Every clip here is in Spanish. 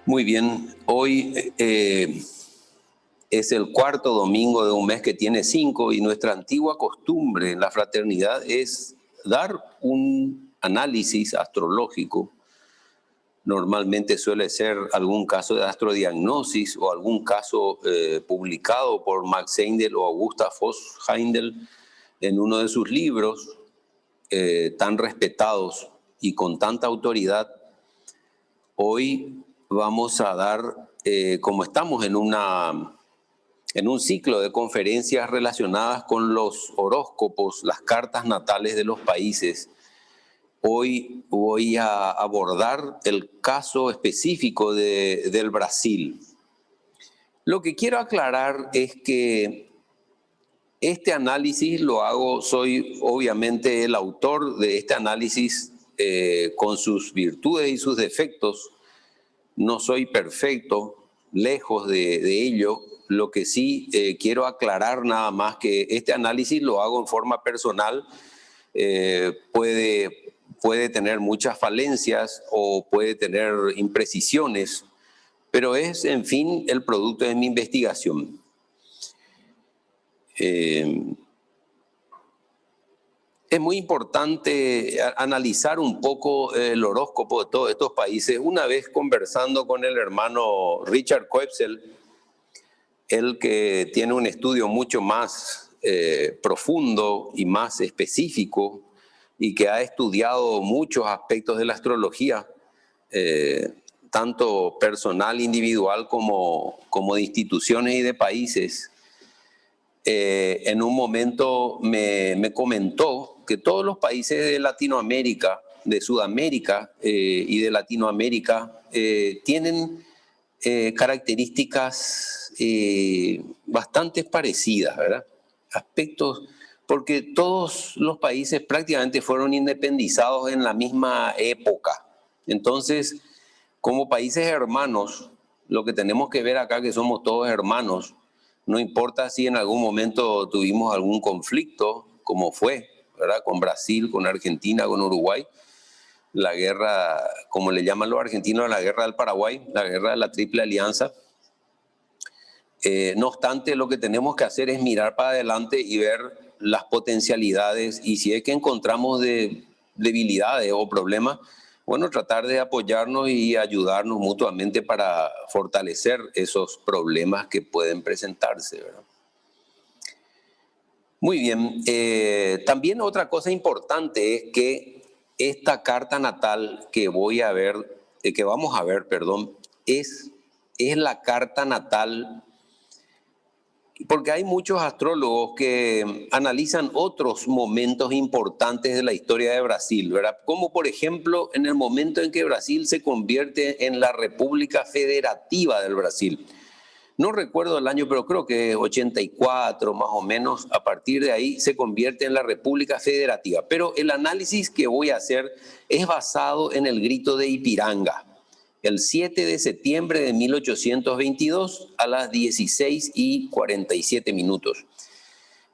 Muy bien, hoy es el cuarto domingo de un mes que tiene 5 y nuestra antigua costumbre en la fraternidad es dar un análisis astrológico. Normalmente suele ser algún caso de astrodiagnosis o algún caso publicado por Max Heindel o Augusta Voss Heindel en uno de sus libros tan respetados y con tanta autoridad. Hoy vamos a dar, como estamos en un ciclo de conferencias relacionadas con los horóscopos, las cartas natales de los países, hoy voy a abordar el caso específico del Brasil. Lo que quiero aclarar es que este análisis lo hago, soy obviamente el autor de este análisis con sus virtudes y sus defectos. No soy perfecto, lejos de ello. Lo que sí quiero aclarar nada más que este análisis lo hago en forma personal. Puede tener muchas falencias o puede tener imprecisiones, pero es, en fin, el producto de mi investigación. Es muy importante analizar un poco el horóscopo de todos estos países. Una vez conversando con el hermano Richard Koepsel, él que tiene un estudio mucho más profundo y más específico y que ha estudiado muchos aspectos de la astrología, tanto personal, individual, como de instituciones y de países, en un momento me comentó que todos los países de Latinoamérica, de Sudamérica y de Latinoamérica tienen características bastante parecidas, ¿verdad? Aspectos, porque todos los países prácticamente fueron independizados en la misma época. Entonces, como países hermanos, lo que tenemos que ver acá que somos todos hermanos. No importa si en algún momento tuvimos algún conflicto, como fue, ¿verdad? Con Brasil, con Argentina, con Uruguay, la guerra, como le llaman los argentinos, la guerra del Paraguay, la guerra de la Triple Alianza. No obstante, lo que tenemos que hacer es mirar para adelante y ver las potencialidades, y si es que encontramos debilidades o problemas, bueno, tratar de apoyarnos y ayudarnos mutuamente para fortalecer esos problemas que pueden presentarse, ¿verdad? Muy bien. También otra cosa importante es que esta carta natal que vamos a ver, perdón, es la carta natal, porque hay muchos astrólogos que analizan otros momentos importantes de la historia de Brasil, ¿verdad? Como por ejemplo en el momento en que Brasil se convierte en la República Federativa del Brasil. No recuerdo el año, pero creo que 84 más o menos. A partir de ahí se convierte en la República Federativa. Pero el análisis que voy a hacer es basado en el grito de Ipiranga, el 7 de septiembre de 1822 a las 16:47.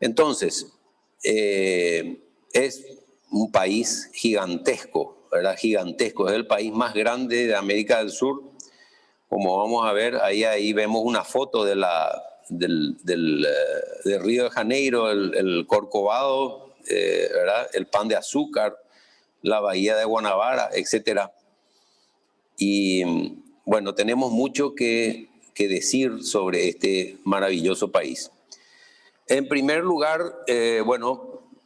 Entonces, es un país gigantesco, ¿verdad? Gigantesco. Es el país más grande de América del Sur. Como vamos a ver, ahí vemos una foto de Río de Janeiro, el Corcovado, ¿verdad? El Pan de Azúcar, la Bahía de Guanabara, etc. Y bueno, tenemos mucho que decir sobre este maravilloso país. En primer lugar,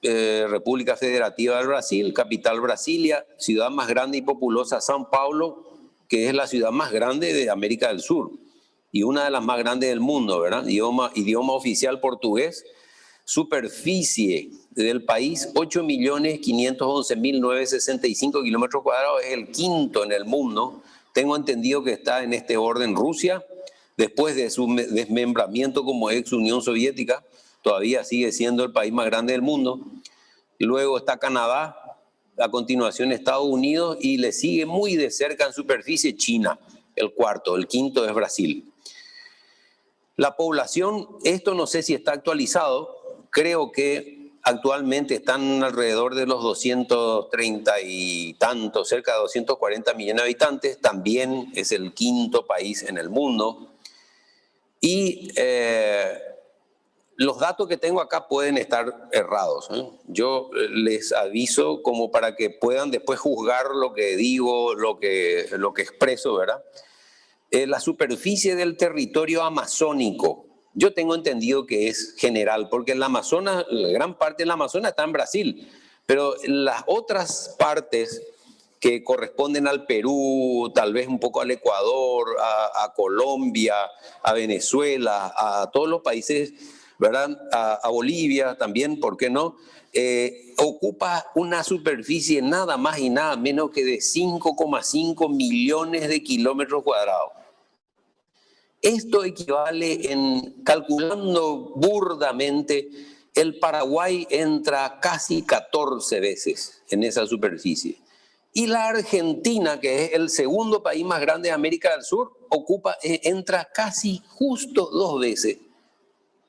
República Federativa del Brasil, capital Brasilia, ciudad más grande y populosa São Paulo, que es la ciudad más grande de América del Sur y una de las más grandes del mundo, ¿verdad? Idioma oficial portugués. Superficie del país, 8.511.965 kilómetros cuadrados, es el quinto en el mundo. Tengo entendido que está en este orden Rusia, después de su desmembramiento como ex Unión Soviética, todavía sigue siendo el país más grande del mundo. Luego está Canadá, a continuación Estados Unidos, y le sigue muy de cerca en superficie China, el cuarto. El quinto es Brasil. La población, esto no sé si está actualizado, creo que actualmente están alrededor de los 230 y tantos, cerca de 240 millones de habitantes. También es el quinto país en el mundo. Y los datos que tengo acá pueden estar errados, ¿eh? Yo les aviso como para que puedan después juzgar lo que digo, lo que expreso, ¿verdad? La superficie del territorio amazónico, yo tengo entendido que es general, porque el Amazonas, la gran parte del Amazonas está en Brasil, pero las otras partes que corresponden al Perú, tal vez un poco al Ecuador, a Colombia, a Venezuela, a todos los países, ¿verdad? A Bolivia también, ¿por qué no? Ocupa una superficie nada más y nada menos que de 5,5 millones de kilómetros cuadrados. Esto equivale, calculando burdamente, el Paraguay entra casi 14 veces en esa superficie. Y la Argentina, que es el segundo país más grande de América del Sur, entra casi justo 2 veces.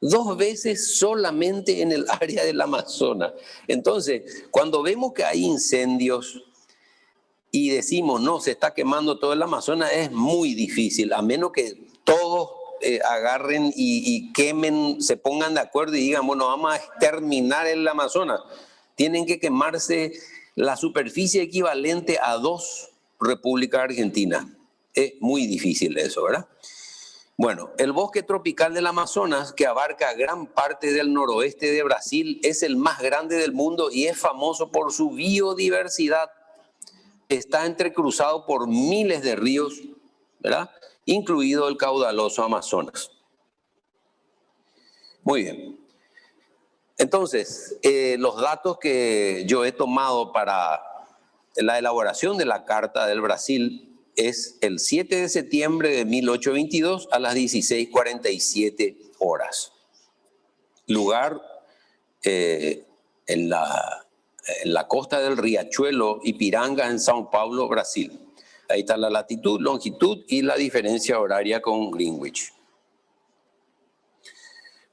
2 veces solamente en el área del Amazonas. Entonces, cuando vemos que hay incendios y decimos, no, se está quemando todo el Amazonas, es muy difícil, a menos que todos agarren y quemen, se pongan de acuerdo y digan, bueno, vamos a exterminar el Amazonas. Tienen que quemarse la superficie equivalente a 2 repúblicas argentinas. Es muy difícil eso, ¿verdad? Bueno, el bosque tropical del Amazonas, que abarca gran parte del noroeste de Brasil, es el más grande del mundo y es famoso por su biodiversidad. Está entrecruzado por miles de ríos, ¿verdad? Incluido el caudaloso Amazonas. Muy bien. Entonces, los datos que yo he tomado para la elaboración de la Carta del Brasil es el 7 de septiembre de 1822 a las 16:47 horas. Lugar en la costa del Riachuelo Ipiranga, en São Paulo, Brasil. Ahí está la latitud, longitud y la diferencia horaria con Greenwich.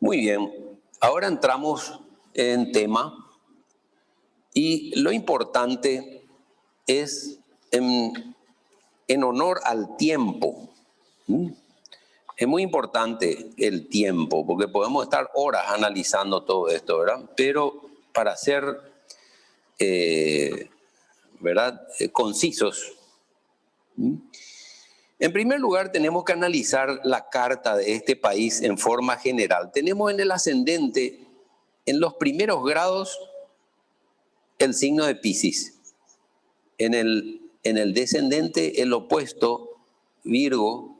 Muy bien, ahora entramos en tema y lo importante es en honor al tiempo. Es muy importante el tiempo, porque podemos estar horas analizando todo esto, ¿verdad? Pero para ser, ¿verdad? Concisos. En primer lugar, tenemos que analizar la carta de este país en forma general. Tenemos en el ascendente, en los primeros grados, el signo de Piscis. En el descendente, el opuesto, Virgo.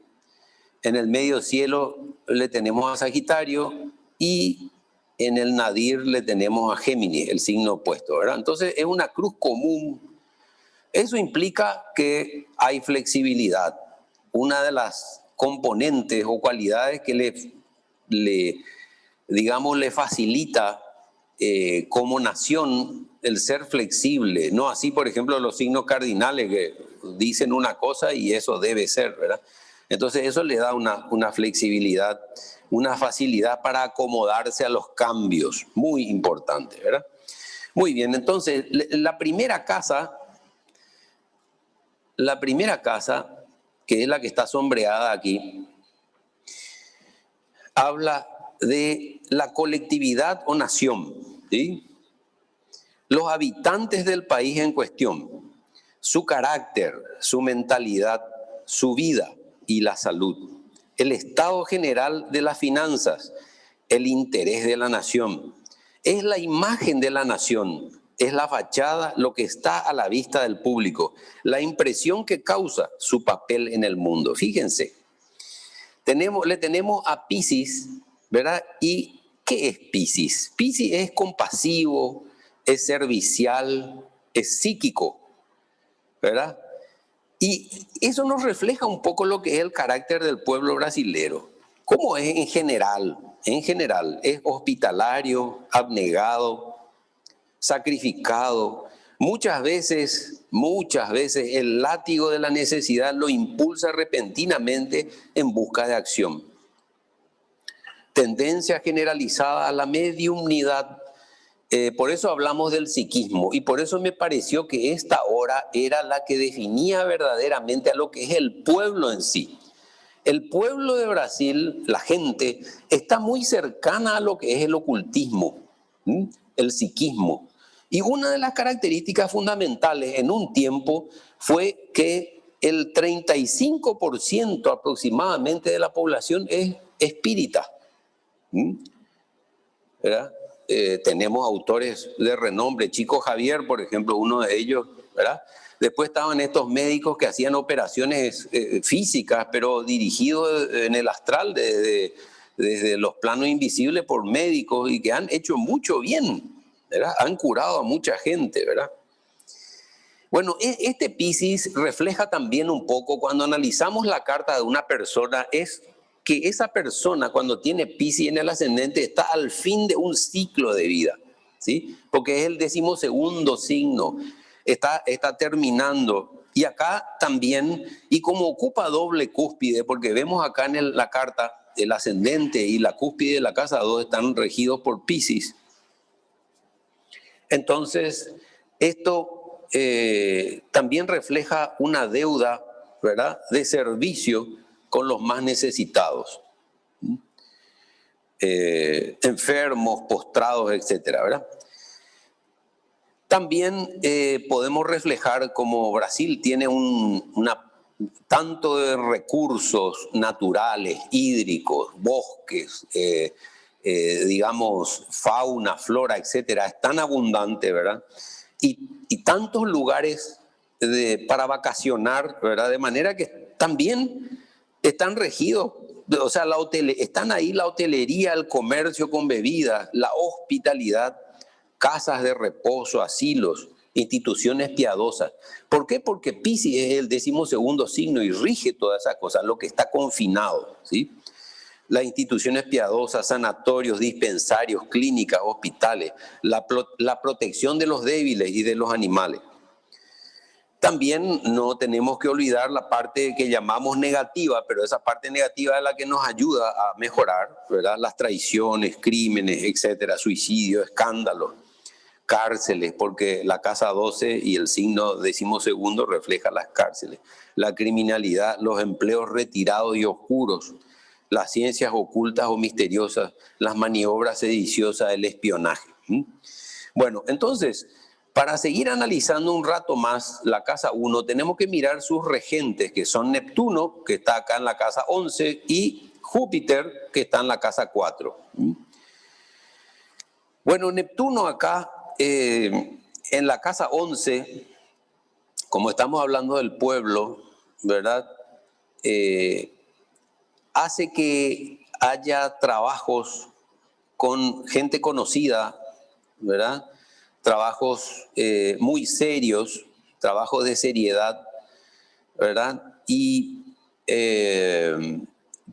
En el medio cielo le tenemos a Sagitario y en el nadir le tenemos a Géminis, el signo opuesto, ¿verdad? Entonces es una cruz común. Eso implica que hay flexibilidad. Una de las componentes o cualidades que le facilita como nación el ser flexible. No así, por ejemplo, los signos cardinales que dicen una cosa y eso debe ser, ¿verdad? Entonces eso le da una flexibilidad, una facilidad para acomodarse a los cambios, muy importante, ¿verdad? Muy bien, entonces la primera casa, que es la que está sombreada aquí, habla de la colectividad o nación, ¿sí? Los habitantes del país en cuestión, su carácter, su mentalidad, su vida y la salud, el estado general de las finanzas, el interés de la nación. Es la imagen de la nación, es la fachada, lo que está a la vista del público, la impresión que causa su papel en el mundo. Fíjense, le tenemos a Piscis, ¿verdad? ¿Y qué es Piscis? Piscis es compasivo, es servicial, es psíquico, ¿verdad? Y eso nos refleja un poco lo que es el carácter del pueblo brasilero. ¿Cómo es en general? En general, es hospitalario, abnegado, sacrificado. Muchas veces el látigo de la necesidad lo impulsa repentinamente en busca de acción. Tendencia generalizada a la mediumnidad Por eso hablamos del psiquismo y por eso me pareció que esta hora era la que definía verdaderamente a lo que es el pueblo en sí. El pueblo de Brasil, la gente, está muy cercana a lo que es el ocultismo, el psiquismo. Y una de las características fundamentales en un tiempo fue que el 35% aproximadamente de la población es espírita. ¿Verdad? Tenemos autores de renombre, Chico Javier, por ejemplo, uno de ellos, ¿verdad? Después estaban estos médicos que hacían operaciones físicas, pero dirigidos en el astral desde los planos invisibles por médicos y que han hecho mucho bien, ¿verdad? Han curado a mucha gente, ¿verdad? Bueno, este Piscis refleja también un poco, cuando analizamos la carta de una persona, es que esa persona cuando tiene Piscis en el ascendente está al fin de un ciclo de vida, ¿sí? Porque es el 12º signo, está terminando. Y acá también, y como ocupa doble cúspide, porque vemos acá en la carta, el ascendente y la cúspide de la casa 2 están regidos por Piscis. Entonces, esto también refleja una deuda, ¿verdad?, de servicio con los más necesitados, enfermos, postrados, etcétera, ¿verdad? También podemos reflejar como Brasil tiene tanto de recursos naturales, hídricos, bosques, digamos, fauna, flora, etcétera, es tan abundante, ¿verdad? Y tantos lugares para vacacionar, ¿verdad? De manera que también están regidos, o sea, están ahí la hotelería, el comercio con bebidas, la hospitalidad, casas de reposo, asilos, instituciones piadosas. ¿Por qué? Porque Piscis es el 12º signo y rige todas esas cosas, lo que está confinado, ¿sí? Las instituciones piadosas, sanatorios, dispensarios, clínicas, hospitales, la protección de los débiles y de los animales. También no tenemos que olvidar la parte que llamamos negativa, pero esa parte negativa es la que nos ayuda a mejorar, ¿verdad? Las traiciones, crímenes, etcétera, suicidios, escándalos, cárceles, porque la casa 12 y el signo 12º refleja las cárceles, la criminalidad, los empleos retirados y oscuros, las ciencias ocultas o misteriosas, las maniobras sediciosas, el espionaje. Bueno, entonces, para seguir analizando un rato más la casa 1, tenemos que mirar sus regentes, que son Neptuno, que está acá en la casa 11, y Júpiter, que está en la casa 4. Bueno, Neptuno acá, en la casa 11, como estamos hablando del pueblo, ¿verdad? Hace que haya trabajos con gente conocida, ¿verdad? Trabajos muy serios, trabajos de seriedad, ¿verdad? Y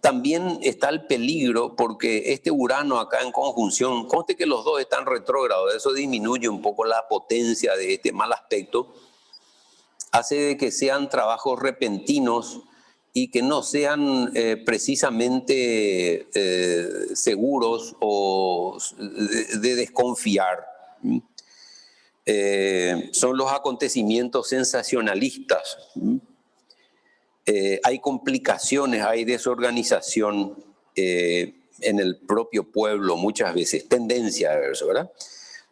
también está el peligro porque este Urano acá en conjunción, conste que los dos están retrógrados, eso disminuye un poco la potencia de este mal aspecto, hace de que sean trabajos repentinos y que no sean precisamente seguros o de desconfiar. Son los acontecimientos sensacionalistas. Hay complicaciones, hay desorganización en el propio pueblo muchas veces, tendencia a eso, ¿verdad?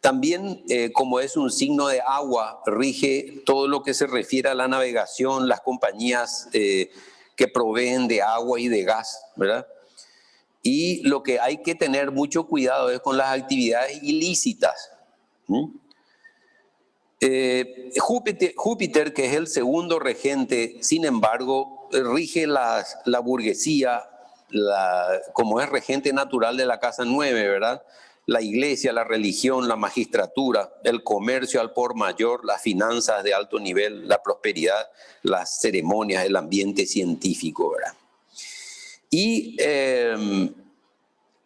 También, como es un signo de agua, rige todo lo que se refiere a la navegación, las compañías que proveen de agua y de gas, ¿verdad? Y lo que hay que tener mucho cuidado es con las actividades ilícitas. Júpiter, que es el segundo regente, sin embargo, rige la burguesía, como es regente natural de la casa 9, ¿verdad? La iglesia, la religión, la magistratura, el comercio al por mayor, las finanzas de alto nivel, la prosperidad, las ceremonias, el ambiente científico, ¿verdad? Y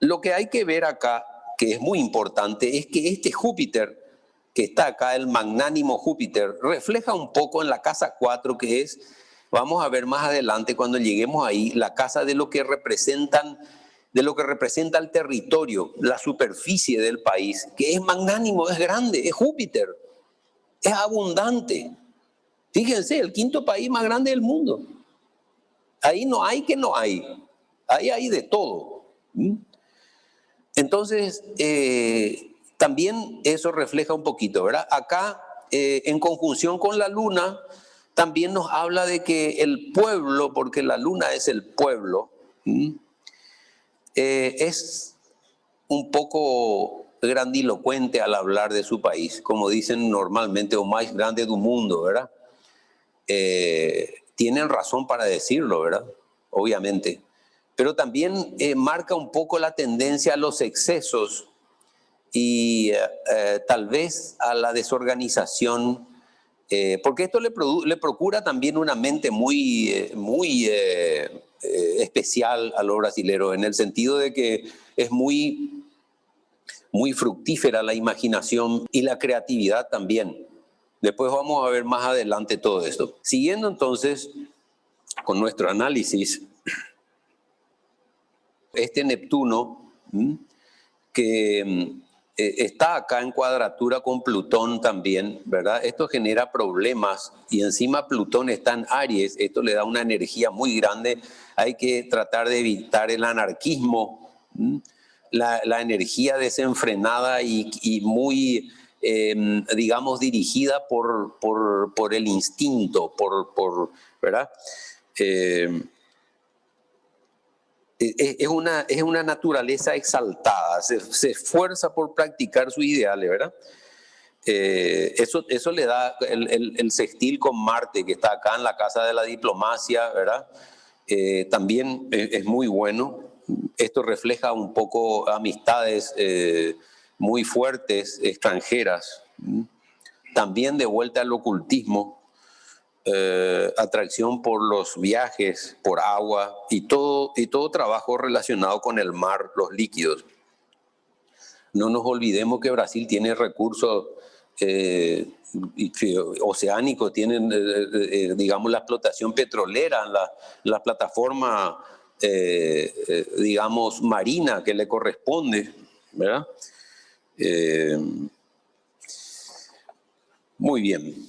lo que hay que ver acá, que es muy importante, es que este Júpiter, que está acá, el magnánimo Júpiter, refleja un poco en la casa 4, que es, vamos a ver más adelante cuando lleguemos ahí, la casa de lo que representan de lo que representa el territorio, la superficie del país, que es magnánimo, es grande, es Júpiter, es abundante. Fíjense, el quinto país más grande del mundo. Ahí no hay que no hay. Ahí hay de todo. Entonces, también eso refleja un poquito, ¿verdad? Acá, en conjunción con la luna, también nos habla de que el pueblo, porque la luna es el pueblo, es un poco grandilocuente al hablar de su país, como dicen normalmente, o más grande del mundo, ¿verdad? Tienen razón para decirlo, ¿verdad? Obviamente. Pero también marca un poco la tendencia a los excesos y tal vez a la desorganización, porque esto le procura también una mente muy especial a los brasileros, en el sentido de que es muy fructífera la imaginación y la creatividad también. Después vamos a ver más adelante todo esto. Siguiendo entonces con nuestro análisis, este Neptuno, que está acá en cuadratura con Plutón también, ¿verdad? Esto genera problemas y encima Plutón está en Aries, esto le da una energía muy grande. Hay que tratar de evitar el anarquismo, la energía desenfrenada y muy, digamos, dirigida por el instinto, ¿verdad? Es una naturaleza exaltada, se esfuerza por practicar sus ideales, ¿verdad? Eso le da el sextil con Marte, que está acá en la casa de la diplomacia, ¿verdad? También es muy bueno. Esto refleja un poco amistades muy fuertes, extranjeras. También de vuelta al ocultismo. Atracción por los viajes, por agua y todo trabajo relacionado con el mar, los líquidos. No nos olvidemos que Brasil tiene recursos oceánicos, tienen, digamos, la explotación petrolera, la plataforma, digamos, marina que le corresponde, ¿verdad? Muy bien.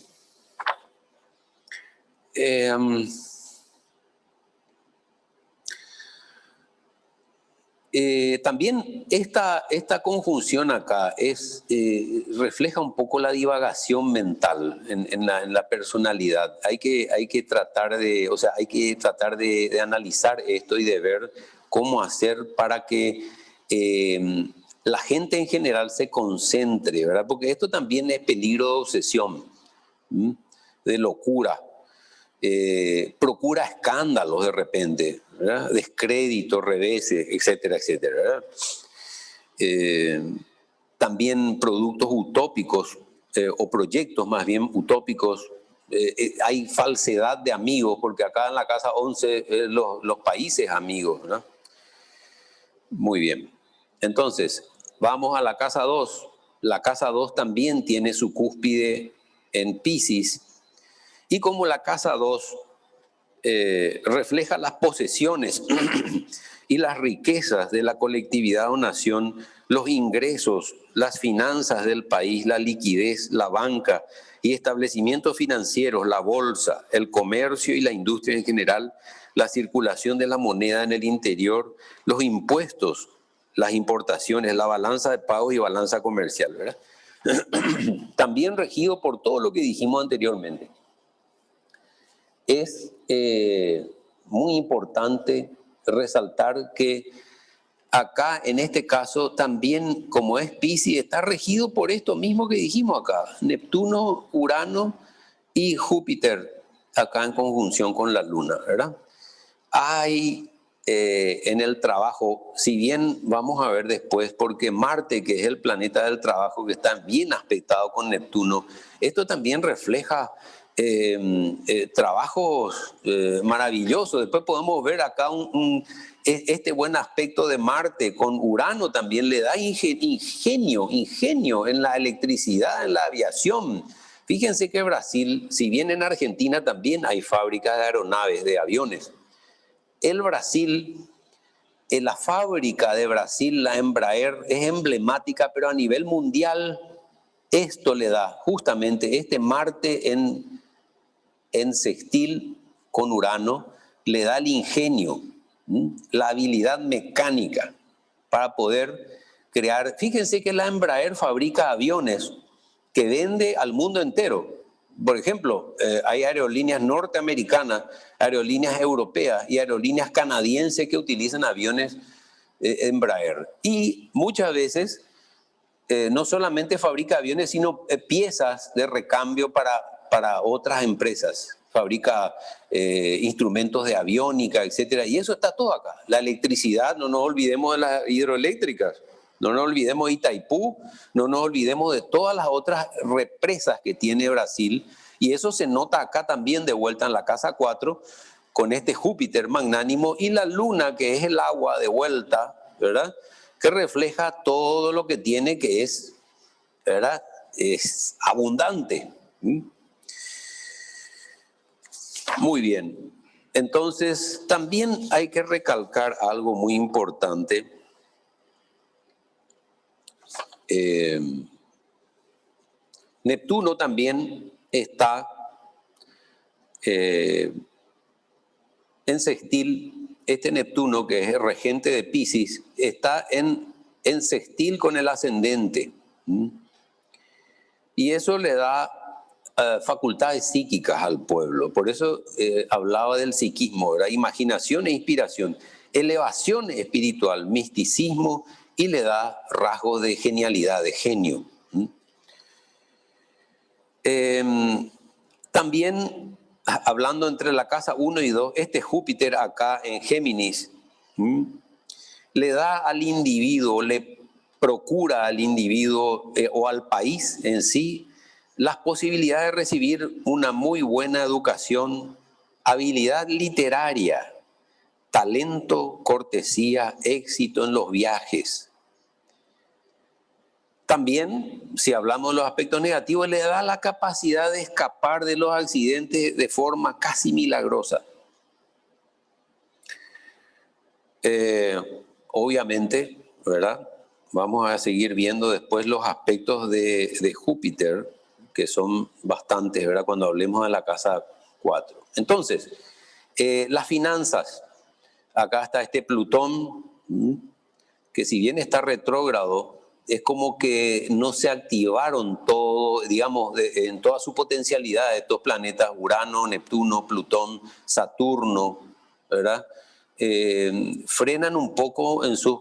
También esta conjunción acá refleja un poco la divagación mental en la personalidad. Hay que tratar de analizar esto y de ver cómo hacer para que la gente en general se concentre, ¿verdad? Porque esto también es peligro de obsesión, de locura. Procura escándalos de repente, ¿verdad? Descrédito, reveses, etcétera, etcétera, ¿verdad? También productos utópicos o proyectos más bien utópicos. Hay falsedad de amigos, porque acá en la casa 11 los países amigos, ¿verdad? Muy bien. Entonces, vamos a la casa 2. La casa 2 también tiene su cúspide en Piscis. Y como la casa 2 refleja las posesiones y las riquezas de la colectividad o nación, los ingresos, las finanzas del país, la liquidez, la banca y establecimientos financieros, la bolsa, el comercio y la industria en general, la circulación de la moneda en el interior, los impuestos, las importaciones, la balanza de pagos y balanza comercial, ¿verdad? También regido por todo lo que dijimos anteriormente. Es muy importante resaltar que acá, en este caso, también como es Piscis, está regido por esto mismo que dijimos acá, Neptuno, Urano y Júpiter, acá en conjunción con la Luna, ¿verdad? Hay en el trabajo, si bien vamos a ver después, porque Marte, que es el planeta del trabajo, que está bien aspectado con Neptuno, esto también refleja trabajos maravillosos. Después podemos ver acá este buen aspecto de Marte con Urano, también le da ingenio en la electricidad, en la aviación. Fíjense que Brasil, si bien en Argentina también hay fábricas de aeronaves, de aviones, el Brasil la fábrica de Brasil, la Embraer, es emblemática, pero a nivel mundial esto le da justamente este Marte en sextil con Urano, le da el ingenio, la habilidad mecánica para poder crear. Fíjense que la Embraer fabrica aviones que vende al mundo entero. Por ejemplo, hay aerolíneas norteamericanas, aerolíneas europeas y aerolíneas canadienses que utilizan aviones Embraer. Y muchas veces no solamente fabrica aviones, sino piezas de recambio para otras empresas. Fabrica instrumentos de aviónica, etcétera. Y eso está todo acá. La electricidad, no nos olvidemos de las hidroeléctricas. No nos olvidemos de Itaipú, no nos olvidemos de todas las otras represas que tiene Brasil. Y eso se nota acá también de vuelta en la casa 4, con este Júpiter magnánimo y la luna, que es el agua de vuelta, ¿verdad? Que refleja todo lo que tiene, que es, ¿verdad? Es abundante. Muy bien. Entonces, también hay que recalcar algo muy importante. Neptuno también está en sextil. Este Neptuno, que es el regente de Piscis, está en sextil con el ascendente. Y eso le da facultades psíquicas al pueblo. Por eso hablaba del psiquismo, ¿verdad? Imaginación e inspiración, elevación espiritual, misticismo, y le da rasgos de genialidad, de genio. También, hablando entre la casa 1 y 2, este Júpiter acá en Géminis le da al individuo, le procura al individuo o al país en sí las posibilidades de recibir una muy buena educación, habilidad literaria, talento, cortesía, éxito en los viajes. También, si hablamos de los aspectos negativos, le da la capacidad de escapar de los accidentes de forma casi milagrosa. Obviamente, ¿verdad? Vamos a seguir viendo después los aspectos de Júpiter, que son bastantes, ¿verdad? Cuando hablemos de la casa 4. Entonces, las finanzas. Acá está este Plutón, que si bien está retrógrado, es como que no se activaron todo, digamos, en toda su potencialidad de estos planetas, Urano, Neptuno, Plutón, Saturno, ¿verdad? Frenan un poco en sus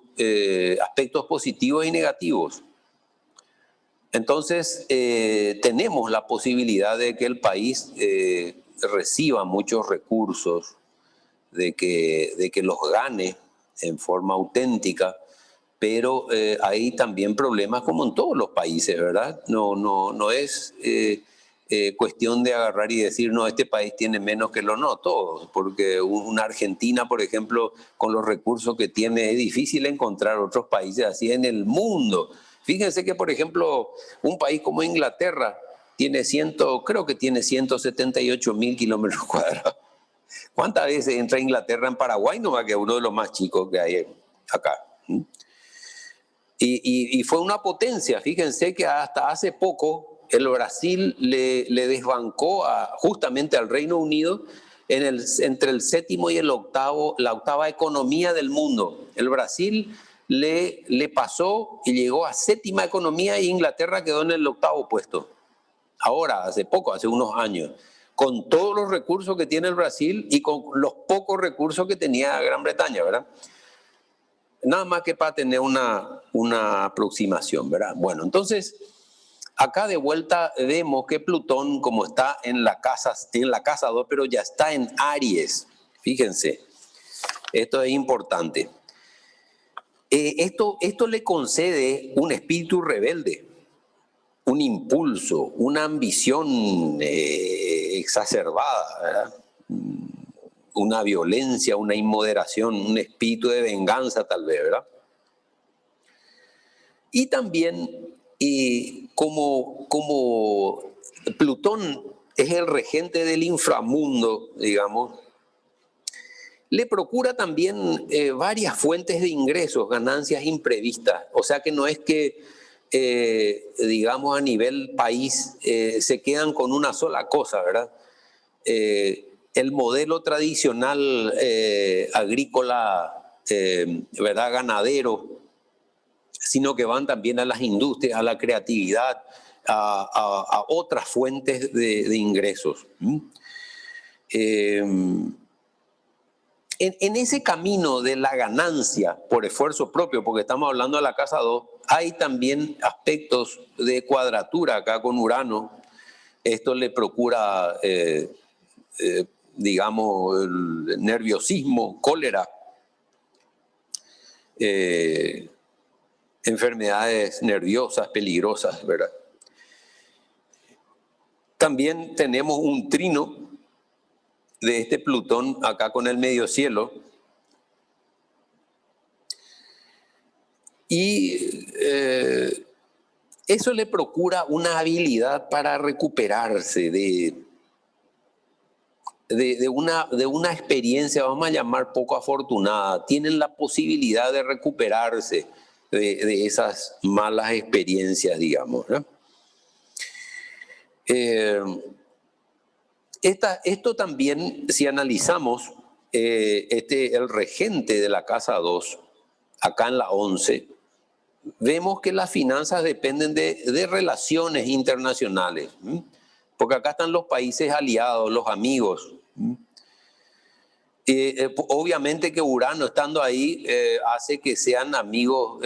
aspectos positivos y negativos. Entonces, tenemos la posibilidad de que el país reciba muchos recursos, de que los gane en forma auténtica, pero hay también problemas como en todos los países, ¿verdad? No es cuestión de agarrar y decir, no, este país tiene menos que no, todos, porque una Argentina, por ejemplo, con los recursos que tiene, es difícil encontrar otros países así en el mundo. Fíjense que, por ejemplo, un país como Inglaterra tiene creo que tiene 178.000 kilómetros cuadrados. ¿Cuántas veces entra Inglaterra en Paraguay? No va, que uno de los más chicos que hay acá. Y fue una potencia. Fíjense que hasta hace poco el Brasil le desbancó justamente al Reino Unido entre el séptimo y la octava economía del mundo. El Brasil le pasó y llegó a séptima economía, y Inglaterra quedó en el octavo puesto. Ahora, hace poco, hace unos años, con todos los recursos que tiene el Brasil y con los pocos recursos que tenía Gran Bretaña, ¿verdad? Nada más que para tener una aproximación, ¿verdad? Bueno, entonces, acá de vuelta vemos que Plutón, como está en la casa 2, pero ya está en Aries. Fíjense, esto es importante. Esto le concede un espíritu rebelde, un impulso, una ambición exacerbada, ¿verdad? Una violencia, una inmoderación, un espíritu de venganza tal vez, ¿verdad? Y también como Plutón es el regente del inframundo, digamos, Le procura también varias fuentes de ingresos, ganancias imprevistas. O sea que no es que, digamos, a nivel país se quedan con una sola cosa, ¿verdad? El modelo tradicional agrícola, ¿verdad? Ganadero, sino que van también a las industrias, a la creatividad, a otras fuentes de ingresos. En ese camino de la ganancia por esfuerzo propio, porque estamos hablando de la casa 2, hay también aspectos de cuadratura acá con Urano. Esto le procura, digamos, el nerviosismo, cólera, enfermedades nerviosas peligrosas, ¿verdad? También tenemos un trino de este Plutón acá con el medio cielo. Y eso le procura una habilidad para recuperarse de una experiencia, vamos a llamar poco afortunada. Tienen la posibilidad de recuperarse de esas malas experiencias, digamos, ¿no? Esto también, si analizamos, el regente de la casa 2, acá en la 11, vemos que las finanzas dependen de relaciones internacionales, porque acá están los países aliados, los amigos. Obviamente que Urano estando ahí hace que sean amigos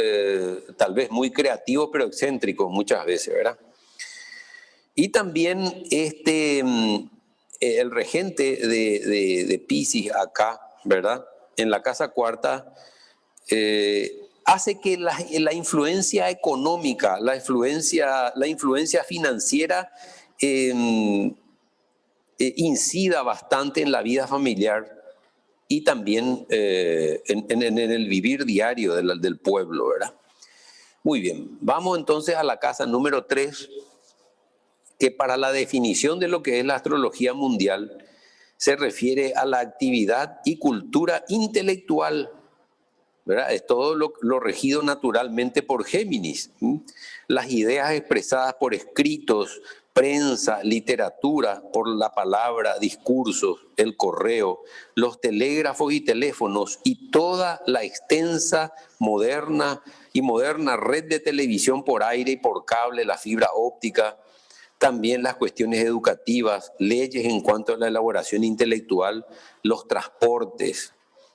tal vez muy creativos, pero excéntricos muchas veces, ¿verdad? Y también el regente de Piscis acá, ¿verdad? En la casa cuarta, hace que la influencia económica, la influencia financiera incida bastante en la vida familiar y también en el vivir diario del pueblo, ¿verdad? Muy bien, vamos entonces a la casa número 3, que para la definición de lo que es la astrología mundial se refiere a la actividad y cultura intelectual, ¿verdad? Es todo lo regido naturalmente por Géminis. Las ideas expresadas por escritos, prensa, literatura, por la palabra, discursos, el correo, los telégrafos y teléfonos y toda la extensa, moderna red de televisión por aire y por cable, la fibra óptica, también las cuestiones educativas, leyes en cuanto a la elaboración intelectual, los transportes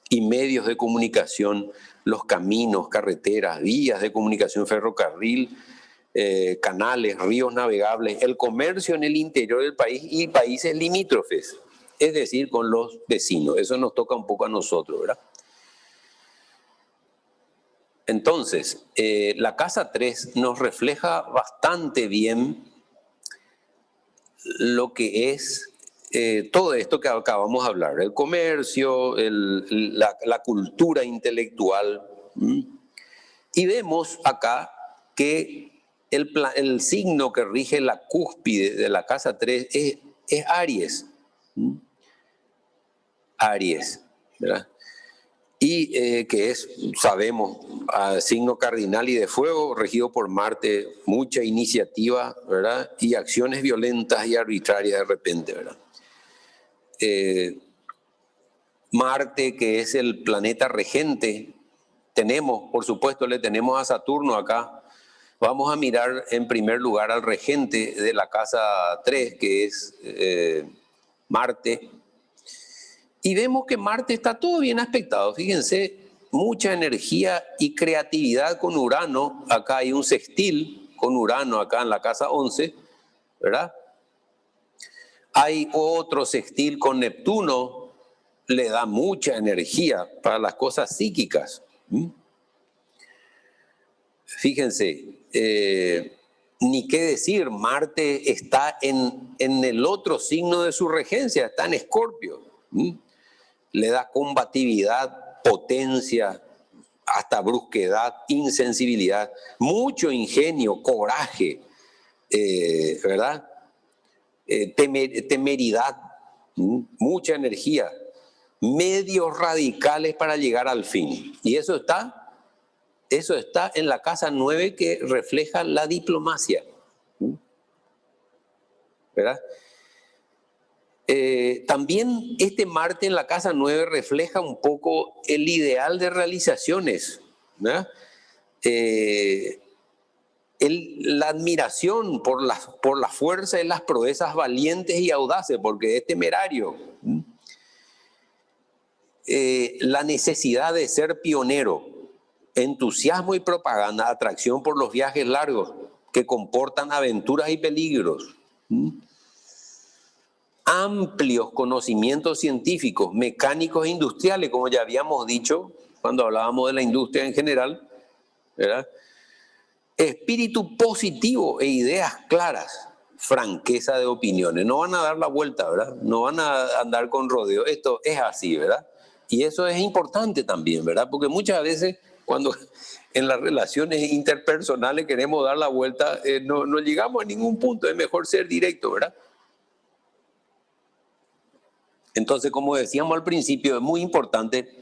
y medios de comunicación, los caminos, carreteras, vías de comunicación, ferrocarril, canales, ríos navegables, el comercio en el interior del país y países limítrofes, es decir, con los vecinos. Eso nos toca un poco a nosotros, ¿verdad? Entonces, la casa 3 nos refleja bastante bien lo que es todo esto que acabamos de hablar, el comercio, la cultura intelectual. Y vemos acá que el signo que rige la cúspide de la casa 3 es Aries. Aries, ¿verdad? Y que es, sabemos, signo cardinal y de fuego, regido por Marte, mucha iniciativa, ¿verdad? Y acciones violentas y arbitrarias de repente, ¿verdad? Marte, que es el planeta regente, tenemos, por supuesto, le tenemos a Saturno acá. Vamos a mirar en primer lugar al regente de la casa 3, que es Marte. Y vemos que Marte está todo bien aspectado. Fíjense, mucha energía y creatividad con Urano. Acá hay un sextil con Urano acá en la casa 11, ¿verdad? Hay otro sextil con Neptuno, le da mucha energía para las cosas psíquicas. Fíjense, ni qué decir, Marte está en el otro signo de su regencia, está en Escorpio. Le da combatividad, potencia, hasta brusquedad, insensibilidad, mucho ingenio, coraje, ¿verdad? Temeridad, mucha energía. medios radicales para llegar al fin. Y eso está en la casa 9, que refleja la diplomacia, ¿verdad? También este Marte en la casa 9 refleja un poco el ideal de realizaciones, ¿verdad? La admiración por la fuerza y las proezas valientes y audaces, porque es temerario. La necesidad de ser pionero, entusiasmo y propaganda, atracción por los viajes largos que comportan aventuras y peligros. Amplios conocimientos científicos, mecánicos e industriales, como ya habíamos dicho cuando hablábamos de la industria en general, ¿verdad? Espíritu positivo e ideas claras, franqueza de opiniones. No van a dar la vuelta, ¿verdad? No van a andar con rodeo. Esto es así, ¿verdad? Y eso es importante también, ¿verdad? Porque muchas veces cuando en las relaciones interpersonales queremos dar la vuelta, no llegamos a ningún punto. Es mejor ser directo, ¿verdad? Entonces, como decíamos al principio, es muy importante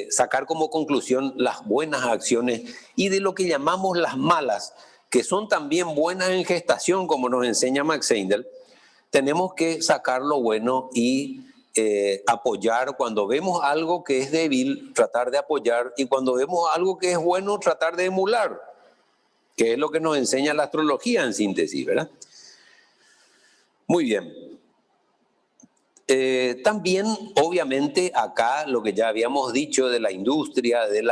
sacar como conclusión las buenas acciones y de lo que llamamos las malas, que son también buenas en gestación, como nos enseña Max Seidel. Tenemos que sacar lo bueno y apoyar. Cuando vemos algo que es débil, tratar de apoyar, y cuando vemos algo que es bueno, tratar de emular, que es lo que nos enseña la astrología en síntesis, ¿verdad? Muy bien. También, obviamente, acá lo que ya habíamos dicho de la industria, del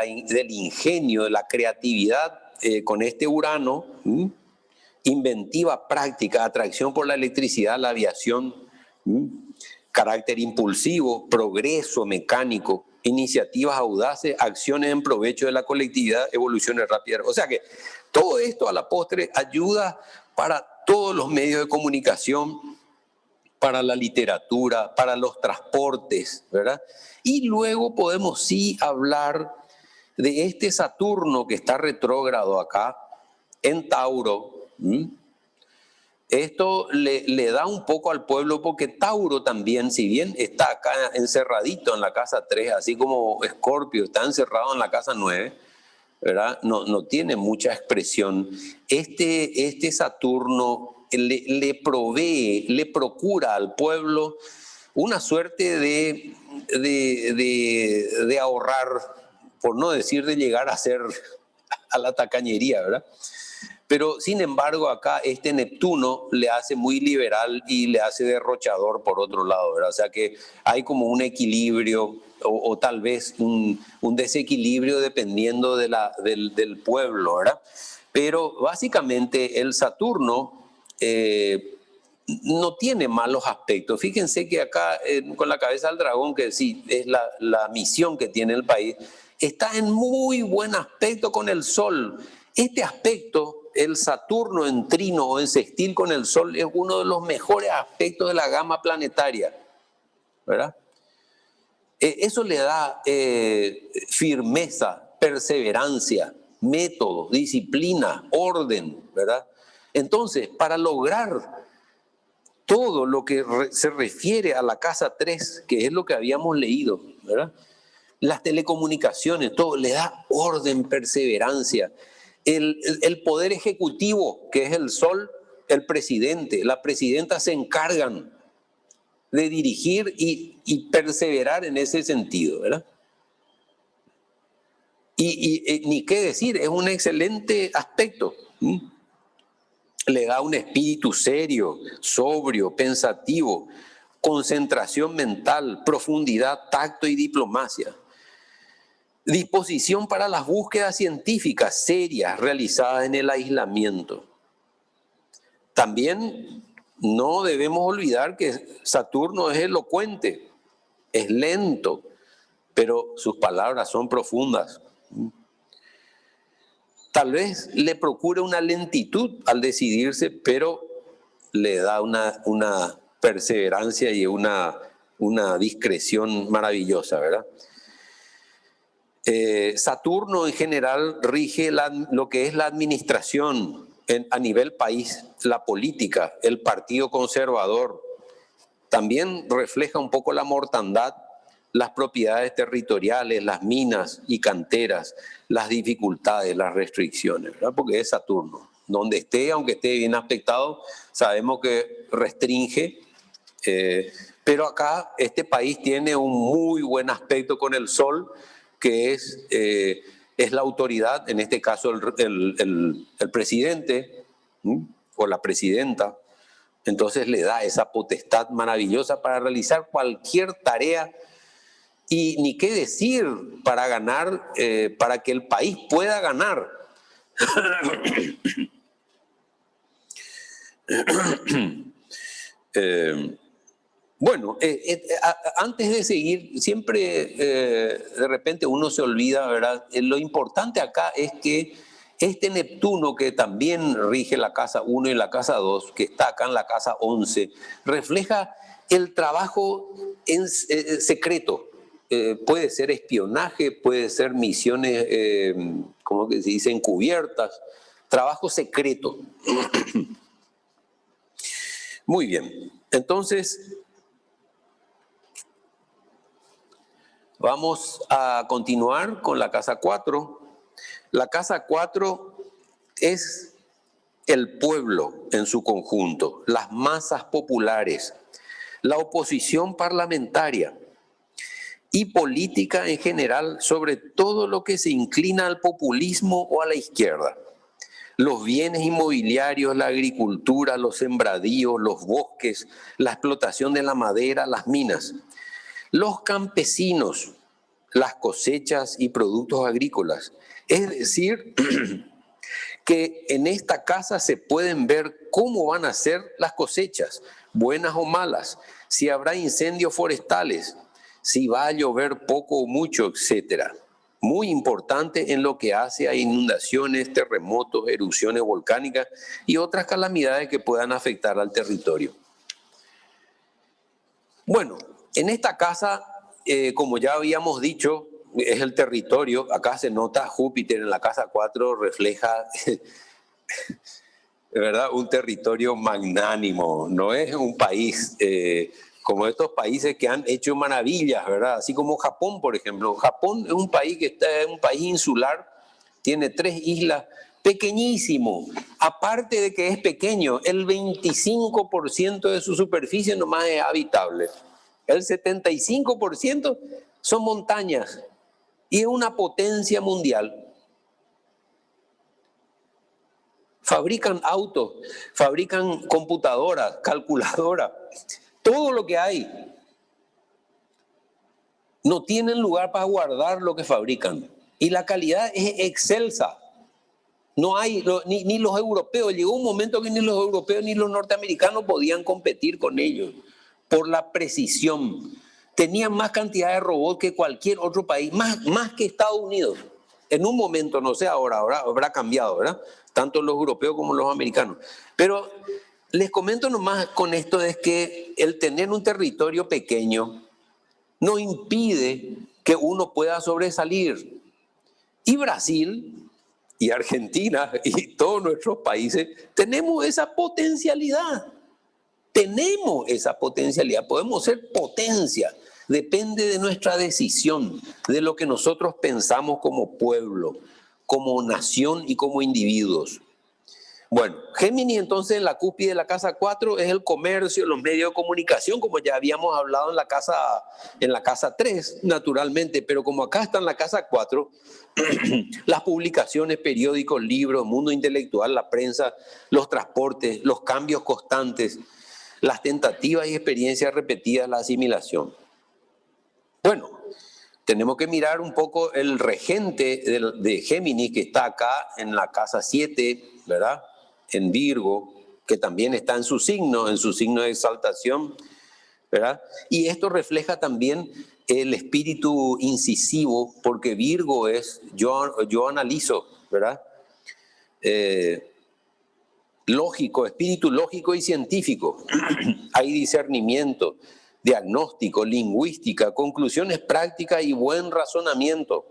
ingenio, de la creatividad, con este Urano, inventiva, práctica, atracción por la electricidad, la aviación, carácter impulsivo, progreso mecánico, iniciativas audaces, acciones en provecho de la colectividad, evoluciones rápidas. O sea que todo esto a la postre ayuda para todos los medios de comunicación, para la literatura, para los transportes, ¿verdad? Y luego podemos sí hablar de este Saturno que está retrógrado acá en Tauro. Esto le da un poco al pueblo, porque Tauro también, si bien está acá encerradito en la casa 3, así como Escorpio está encerrado en la casa 9, ¿verdad? No tiene mucha expresión. Este Saturno le provee, le procura al pueblo una suerte de ahorrar, por no decir de llegar a ser a la tacañería, ¿verdad? Pero sin embargo acá este Neptuno le hace muy liberal y le hace derrochador por otro lado, ¿verdad? O sea que hay como un equilibrio o tal vez un desequilibrio dependiendo del pueblo, ¿verdad? Pero básicamente el Saturno no tiene malos aspectos. Fíjense que acá con la cabeza del dragón, que sí es la misión que tiene el país, está en muy buen aspecto con el Sol. Este aspecto, el Saturno en trino o en sextil con el Sol, es uno de los mejores aspectos de la gama planetaria, ¿verdad? Eso le da firmeza, perseverancia, método, disciplina, orden, ¿verdad? Entonces, para lograr todo lo que se refiere a la casa 3, que es lo que habíamos leído, ¿verdad? Las telecomunicaciones, todo le da orden, perseverancia. El poder ejecutivo, que es el Sol, el presidente, la presidenta, se encargan de dirigir y perseverar en ese sentido, ¿verdad? Y ni qué decir, es un excelente aspecto. Le da un espíritu serio, sobrio, pensativo, concentración mental, profundidad, tacto y diplomacia. Disposición para las búsquedas científicas serias realizadas en el aislamiento. También no debemos olvidar que Saturno es elocuente, es lento, pero sus palabras son profundas. Tal vez le procure una lentitud al decidirse, pero le da una perseverancia y una discreción maravillosa, ¿verdad? Saturno en general rige lo que es la administración a nivel país, la política, el partido conservador. También refleja un poco la mortandad las propiedades territoriales, las minas y canteras, las dificultades, las restricciones, ¿verdad? Porque es Saturno. Donde esté, aunque esté bien aspectado, sabemos que restringe, pero acá este país tiene un muy buen aspecto con el Sol, que es la autoridad, en este caso el presidente, ¿sí? O la presidenta. Entonces le da esa potestad maravillosa para realizar cualquier tarea y ni qué decir para ganar, para que el país pueda ganar. Bueno, antes de seguir, siempre de repente uno se olvida, ¿verdad? Lo importante acá es que este Neptuno, que también rige la casa 1 y la casa 2, que está acá en la casa 11, refleja el trabajo secreto. Puede ser espionaje, puede ser misiones, ¿cómo que se dice?, encubiertas, trabajo secreto. Muy bien, entonces vamos a continuar con la casa 4. La casa 4 es el pueblo en su conjunto, las masas populares, la oposición parlamentaria y política en general, sobre todo lo que se inclina al populismo o a la izquierda. Los bienes inmobiliarios, la agricultura, los sembradíos, los bosques, la explotación de la madera, las minas. Los campesinos, las cosechas y productos agrícolas. Es decir, que en esta casa se pueden ver cómo van a ser las cosechas, buenas o malas, si habrá incendios forestales, si va a llover poco o mucho, etcétera. Muy importante en lo que hace a inundaciones, terremotos, erupciones volcánicas y otras calamidades que puedan afectar al territorio. Bueno, en esta casa, como ya habíamos dicho, es el territorio. Acá se nota Júpiter en la casa 4, refleja, ¿verdad?, un territorio magnánimo. No es un país como estos países que han hecho maravillas, ¿verdad? Así como Japón, por ejemplo. Japón es un país que está en un país insular, tiene 3 islas, pequeñísimo. Aparte de que es pequeño, el 25% de su superficie nomás es habitable. El 75% son montañas y es una potencia mundial. Fabrican autos, fabrican computadoras, calculadoras, todo lo que hay. No tienen lugar para guardar lo que fabrican. Y la calidad es excelsa. No hay, ni los europeos, llegó un momento que ni los europeos ni los norteamericanos podían competir con ellos por la precisión. Tenían más cantidad de robots que cualquier otro país, más que Estados Unidos. En un momento, no sé ahora habrá cambiado, ¿verdad? Tanto los europeos como los americanos. Pero les comento nomás con esto, es que el tener un territorio pequeño no impide que uno pueda sobresalir. Y Brasil y Argentina y todos nuestros países tenemos esa potencialidad. Tenemos esa potencialidad, podemos ser potencia. Depende de nuestra decisión, de lo que nosotros pensamos como pueblo, como nación y como individuos. Bueno, Géminis entonces en la cúspide de la casa 4 es el comercio, los medios de comunicación, como ya habíamos hablado en la casa 3, naturalmente, pero como acá está en la casa 4, las publicaciones, periódicos, libros, mundo intelectual, la prensa, los transportes, los cambios constantes, las tentativas y experiencias repetidas, la asimilación. Bueno, tenemos que mirar un poco el regente de Géminis, que está acá en la casa 7, ¿verdad?, en Virgo, que también está en su signo de exaltación, ¿verdad? Y esto refleja también el espíritu incisivo, porque Virgo es, yo analizo, ¿verdad? Lógico, espíritu lógico y científico. Hay discernimiento, diagnóstico, lingüística, conclusiones prácticas y buen razonamiento.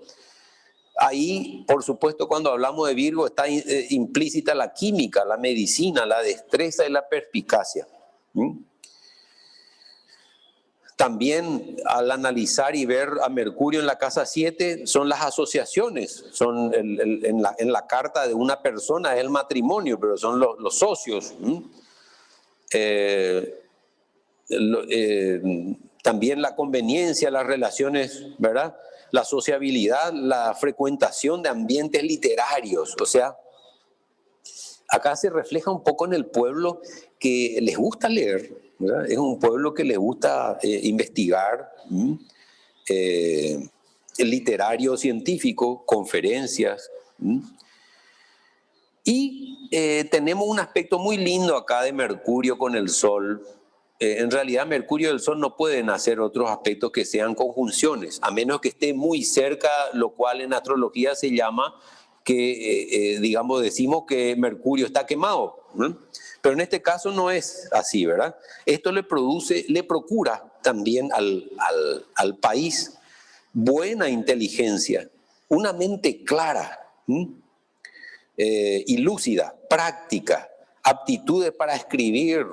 Ahí, por supuesto, cuando hablamos de Virgo está implícita la química, la medicina, la destreza y la perspicacia. También al analizar y ver a Mercurio en la casa 7 son las asociaciones, son en la carta de una persona es el matrimonio, pero son los socios. También la conveniencia, las relaciones, ¿verdad? La sociabilidad, la frecuentación de ambientes literarios. O sea, acá se refleja un poco en el pueblo que les gusta leer, ¿verdad? Es un pueblo que les gusta investigar, literario, científico, conferencias. Y tenemos un aspecto muy lindo acá de Mercurio con el Sol. En realidad Mercurio y el Sol no pueden hacer otros aspectos que sean conjunciones, a menos que esté muy cerca, lo cual en astrología se llama que, digamos, decimos que Mercurio está quemado. Pero en este caso no es así, ¿verdad? Esto le procura también al país buena inteligencia, una mente clara y lúcida, práctica, aptitudes para escribir,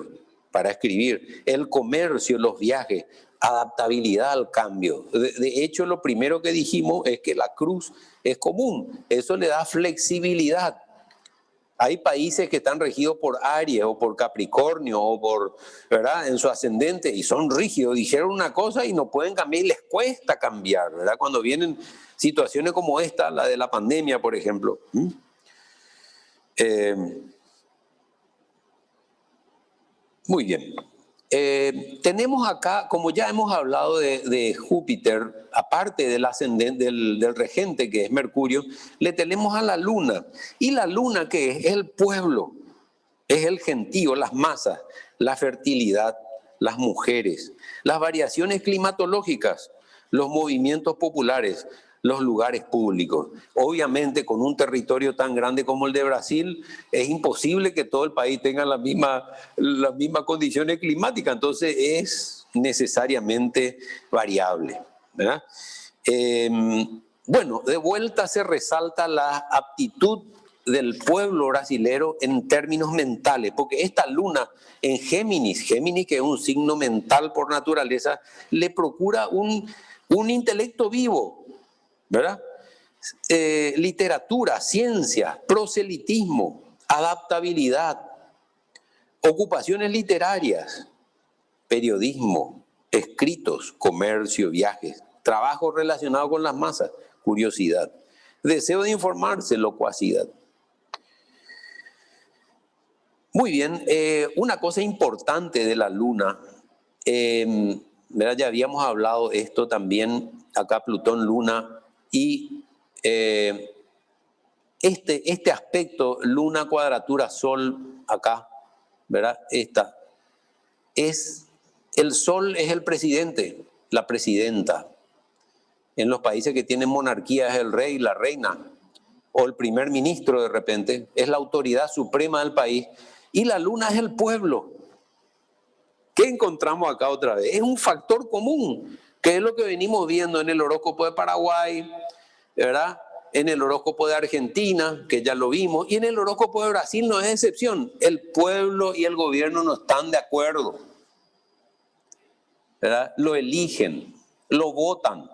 el comercio, los viajes, adaptabilidad al cambio. De hecho, lo primero que dijimos es que la cruz es común, eso le da flexibilidad. Hay países que están regidos por Aries o por Capricornio o por, ¿verdad?, en su ascendente y son rígidos, dijeron una cosa y no pueden cambiar y les cuesta cambiar, ¿verdad? Cuando vienen situaciones como esta, la de la pandemia, por ejemplo. Muy bien. Tenemos acá, como ya hemos hablado de Júpiter, aparte del ascendente, del regente que es Mercurio, le tenemos a la luna. Y la luna, ¿qué es? Es el pueblo, es el gentío, las masas, la fertilidad, las mujeres, las variaciones climatológicas, los movimientos populares, los lugares públicos. Obviamente, con un territorio tan grande como el de Brasil, es imposible que todo el país tenga las mismas condiciones climáticas, entonces es necesariamente variable, ¿verdad? Bueno, de vuelta se resalta la aptitud del pueblo brasilero en términos mentales, porque esta luna en Géminis que es un signo mental por naturaleza, le procura un intelecto vivo, ¿verdad? Literatura, ciencia, proselitismo, adaptabilidad, ocupaciones literarias, periodismo, escritos, comercio, viajes, trabajo relacionado con las masas, curiosidad, deseo de informarse, locuacidad. Muy bien, una cosa importante de la luna, ¿verdad? Ya habíamos hablado esto también, acá Plutón, Luna, y este aspecto, Luna, cuadratura, Sol, acá, ¿verdad? El Sol es el presidente, la presidenta. En los países que tienen monarquía es el rey, la reina, o el primer ministro de repente, es la autoridad suprema del país. Y la luna es el pueblo. ¿Qué encontramos acá otra vez? Es un factor común, que es lo que venimos viendo en el horóscopo de Paraguay, ¿verdad? En el horóscopo de Argentina, que ya lo vimos, y en el horóscopo de Brasil no es excepción. El pueblo y el gobierno no están de acuerdo, ¿verdad? Lo eligen, lo votan.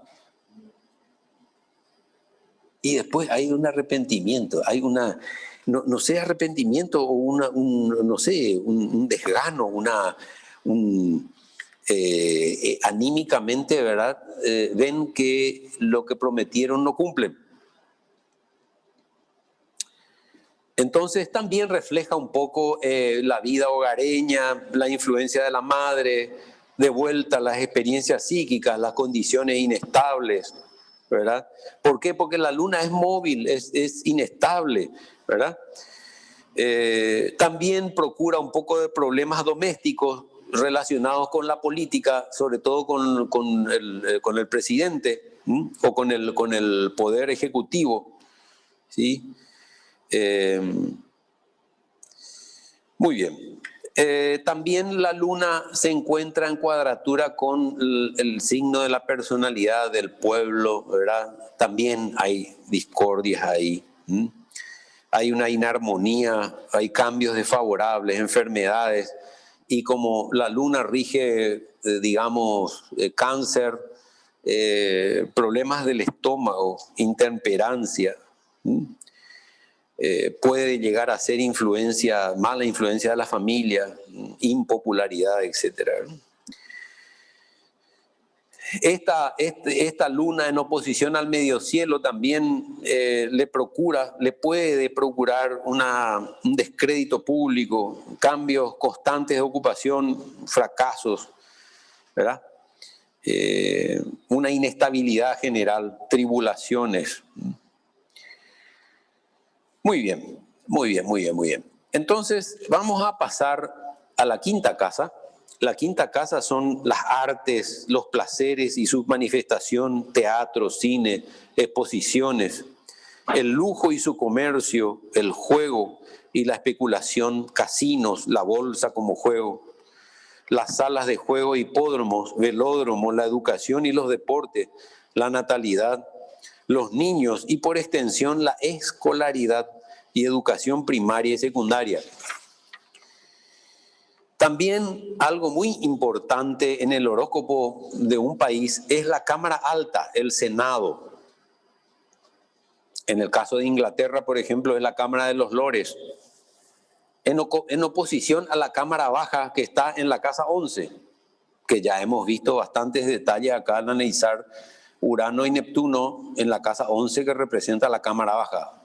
Y después hay un arrepentimiento, hay una, no sé, arrepentimiento o no sé, un desgano, anímicamente, ¿verdad? Ven que lo que prometieron no cumplen. Entonces también refleja un poco la vida hogareña, la influencia de la madre, de vuelta las experiencias psíquicas, las condiciones inestables, ¿verdad? ¿Por qué? Porque la luna es móvil, es inestable, ¿verdad? También procura un poco de problemas domésticos relacionados con la política, sobre todo con el presidente o con el poder ejecutivo, ¿sí? Muy bien. También la luna se encuentra en cuadratura con el signo de la personalidad del pueblo, ¿verdad? También hay discordias ahí. Hay una inarmonía, hay cambios desfavorables, enfermedades y como la luna rige, digamos, cáncer, problemas del estómago, intemperancia, puede llegar a ser influencia, mala influencia de la familia, impopularidad, etcétera. Esta luna en oposición al medio cielo también le puede procurar un descrédito público, cambios constantes de ocupación, fracasos, ¿verdad? Una inestabilidad general, tribulaciones. Muy bien, muy bien, muy bien, muy bien. Entonces vamos a pasar a la quinta casa. La quinta casa son las artes, los placeres y su manifestación, teatro, cine, exposiciones, el lujo y su comercio, el juego y la especulación, casinos, la bolsa como juego, las salas de juego, hipódromos, velódromos, la educación y los deportes, la natalidad, los niños y por extensión la escolaridad y educación primaria y secundaria. También algo muy importante en el horóscopo de un país es la Cámara Alta, el Senado. En el caso de Inglaterra, por ejemplo, es la Cámara de los Lores, en oposición a la Cámara Baja que está en la casa 11, que ya hemos visto bastantes detalles acá al analizar Urano y Neptuno en la casa 11 que representa la Cámara Baja,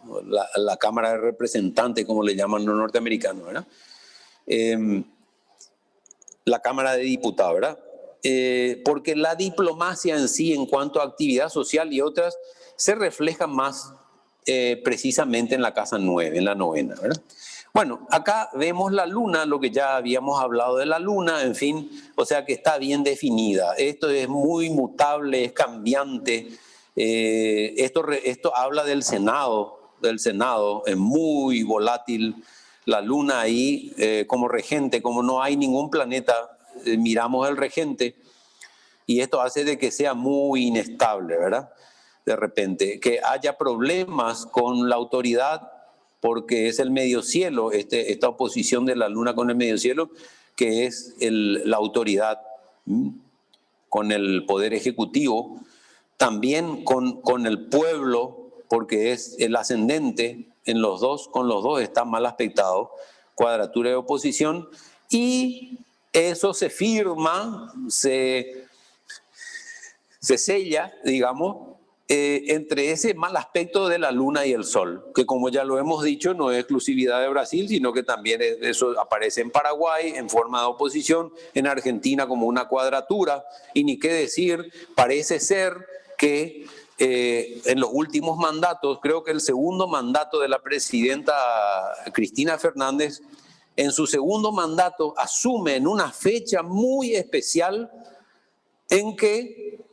la Cámara de Representantes, como le llaman los norteamericanos, ¿verdad? La Cámara de Diputados, ¿verdad? Porque la diplomacia en sí, en cuanto a actividad social y otras, se refleja más precisamente en la casa 9, en la novena, ¿verdad? Bueno, acá vemos la luna, lo que ya habíamos hablado de la luna, en fin, o sea que está bien definida. Esto es muy mutable, es cambiante. Esto habla del Senado, es muy volátil. La luna ahí como regente, como no hay ningún planeta, miramos el regente y esto hace de que sea muy inestable, ¿verdad? De repente, que haya problemas con la autoridad porque es el medio cielo, esta oposición de la luna con el medio cielo, que es la autoridad con el poder ejecutivo, también con el pueblo, porque es el ascendente en los dos, con los dos está mal aspectado, cuadratura de oposición, y eso se firma, se sella, digamos, entre ese mal aspecto de la luna y el sol, que como ya lo hemos dicho, no es exclusividad de Brasil, sino que también eso aparece en Paraguay en forma de oposición, en Argentina como una cuadratura, y ni qué decir, parece ser que en los últimos mandatos, creo que el segundo mandato de la presidenta Cristina Fernández, en su segundo mandato asume en una fecha muy especial en que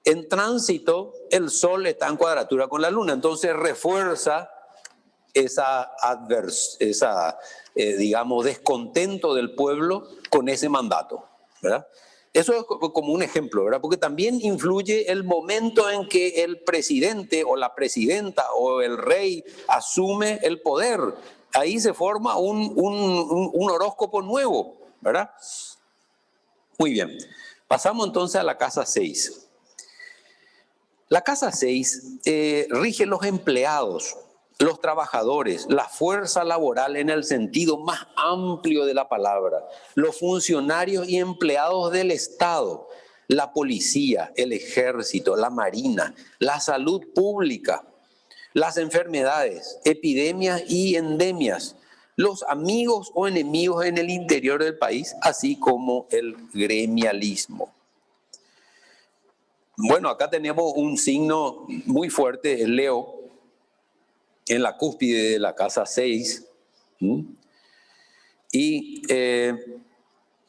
en tránsito el sol está en cuadratura con la luna, entonces refuerza digamos, descontento del pueblo con ese mandato, ¿verdad? Eso es como un ejemplo, ¿verdad? Porque también influye el momento en que el presidente o la presidenta o el rey asume el poder. Ahí se forma un horóscopo nuevo, ¿verdad? Muy bien. Pasamos entonces a la casa 6. La casa 6 rige los empleados, los trabajadores, la fuerza laboral en el sentido más amplio de la palabra, los funcionarios y empleados del Estado, la policía, el ejército, la marina, la salud pública, las enfermedades, epidemias y endemias, los amigos o enemigos en el interior del país, así como el gremialismo. Bueno, acá tenemos un signo muy fuerte, el Leo, en la cúspide de la casa 6. Y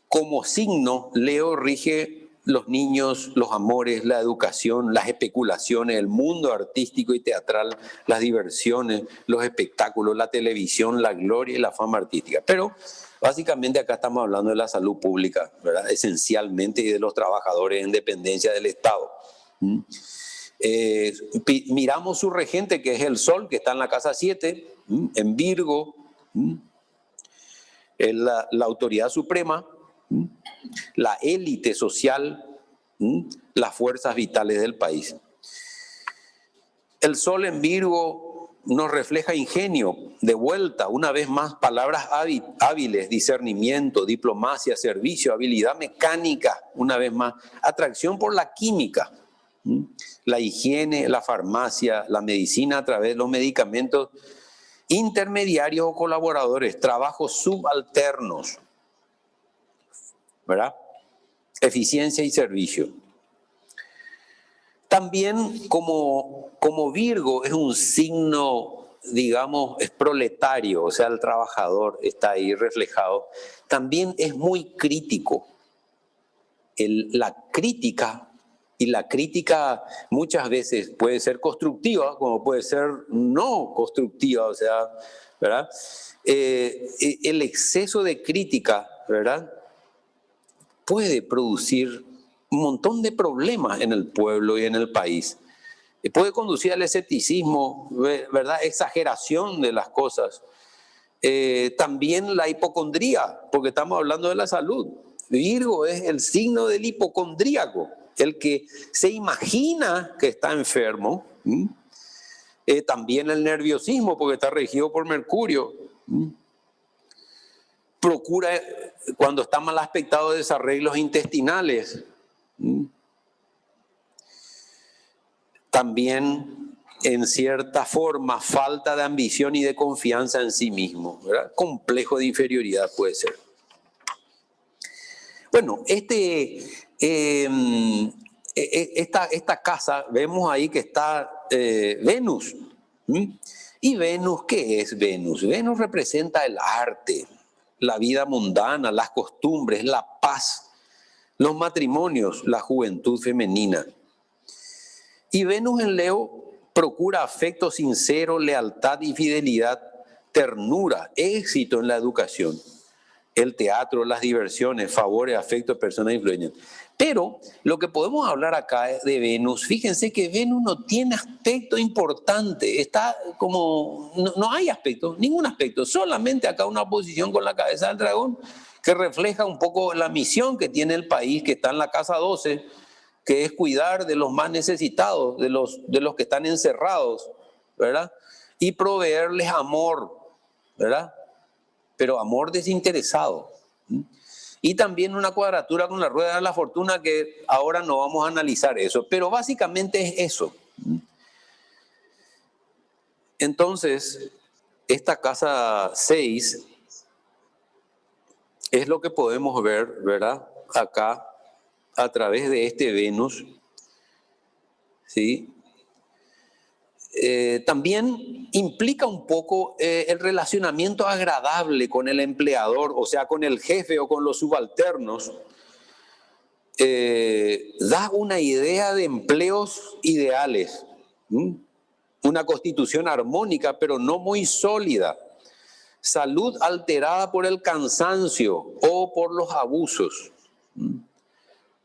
como signo, Leo rige los niños, los amores, la educación, las especulaciones, el mundo artístico y teatral, las diversiones, los espectáculos, la televisión, la gloria y la fama artística. Pero básicamente acá estamos hablando de la salud pública, ¿verdad? Esencialmente, y de los trabajadores en dependencia del Estado. Miramos su regente, que es el Sol, que está en la casa 7, en Virgo. Es la autoridad suprema, la élite social, las fuerzas vitales del país. El Sol en Virgo nos refleja ingenio, de vuelta, una vez más, palabras hábiles, discernimiento, diplomacia, servicio, habilidad mecánica, una vez más, atracción por la química, la higiene, la farmacia, la medicina a través de los medicamentos, intermediarios o colaboradores, trabajos subalternos, ¿verdad? Eficiencia y servicio. También como Virgo es un signo, digamos, es proletario, o sea, el trabajador está ahí reflejado, también es muy crítico. La crítica muchas veces puede ser constructiva, como puede ser no constructiva, o sea, ¿verdad? El exceso de crítica, ¿verdad?, puede producir un montón de problemas en el pueblo y en el país. Puede conducir al escepticismo, ¿verdad?, exageración de las cosas. También la hipocondría, porque estamos hablando de la salud. Virgo es el signo del hipocondríaco, el que se imagina que está enfermo. También el nerviosismo, porque está regido por Mercurio. Procura, cuando está mal aspectado, desarreglos intestinales. También, en cierta forma, falta de ambición y de confianza en sí mismo, ¿verdad? Complejo de inferioridad puede ser. Bueno, esta casa, vemos ahí que está Venus. ¿Y Venus qué es Venus? Venus representa el arte, la vida mundana, las costumbres, la paz, los matrimonios, la juventud femenina. Y Venus en Leo procura afecto sincero, lealtad y fidelidad, ternura, éxito en la educación, el teatro, las diversiones, favores, afecto, personas influyentes. Pero lo que podemos hablar acá de Venus, fíjense que Venus no tiene aspecto importante, está como, no hay aspecto, ningún aspecto, solamente acá una oposición con la cabeza del dragón que refleja un poco la misión que tiene el país, que está en la casa 12, que es cuidar de los más necesitados, de los que están encerrados, ¿verdad? Y proveerles amor, ¿verdad? Pero amor desinteresado. Y también una cuadratura con la rueda de la fortuna, que ahora no vamos a analizar eso, pero básicamente es eso. Entonces, esta casa 6 es lo que podemos ver, ¿verdad?, acá a través de este Venus, ¿sí? También implica un poco el relacionamiento agradable con el empleador, o sea, con el jefe o con los subalternos. Da una idea de empleos ideales, una constitución armónica, pero no muy sólida, salud alterada por el cansancio o por los abusos,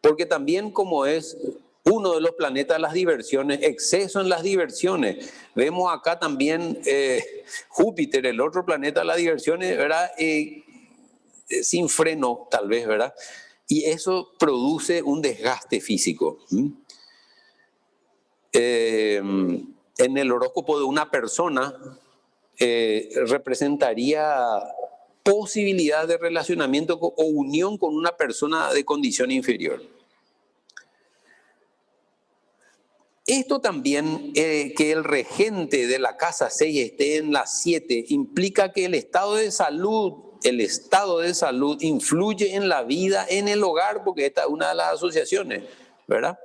porque también, como es uno de los planetas de las diversiones, exceso en las diversiones. Vemos acá también Júpiter, el otro planeta de las diversiones, ¿verdad? Sin freno, tal vez, ¿verdad? Y eso produce un desgaste físico. En el horóscopo de una persona representaría posibilidad de relacionamiento o unión con una persona de condición inferior. Esto también, que el regente de la casa 6 esté en la 7, implica que el estado de salud influye en la vida en el hogar, porque esta es una de las asociaciones, ¿verdad?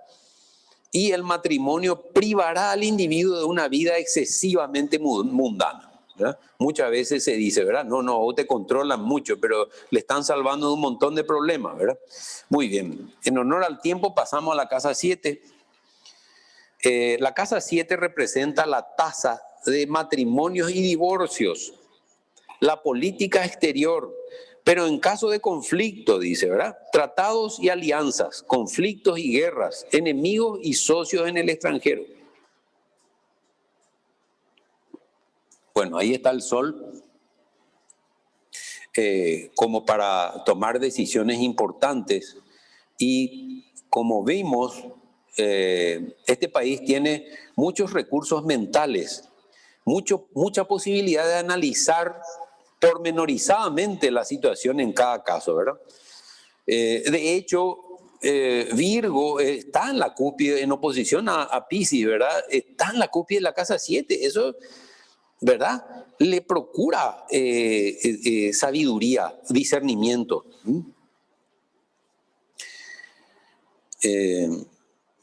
Y el matrimonio privará al individuo de una vida excesivamente mundana, ¿verdad? Muchas veces se dice, ¿verdad? No, te controlan mucho, pero le están salvando de un montón de problemas, ¿verdad? Muy bien. En honor al tiempo pasamos a la casa 7. La casa 7 representa la tasa de matrimonios y divorcios, la política exterior, pero en caso de conflicto, dice, ¿verdad? Tratados y alianzas, conflictos y guerras, enemigos y socios en el extranjero. Bueno, ahí está el Sol como para tomar decisiones importantes. Y como vimos, este país tiene muchos recursos mentales, mucha posibilidad de analizar pormenorizadamente la situación en cada caso, ¿verdad? De hecho, Virgo está en la cúspide, en oposición a Piscis, ¿verdad? Está en la cúspide de la casa 7. Eso, ¿verdad? Le procura sabiduría, discernimiento.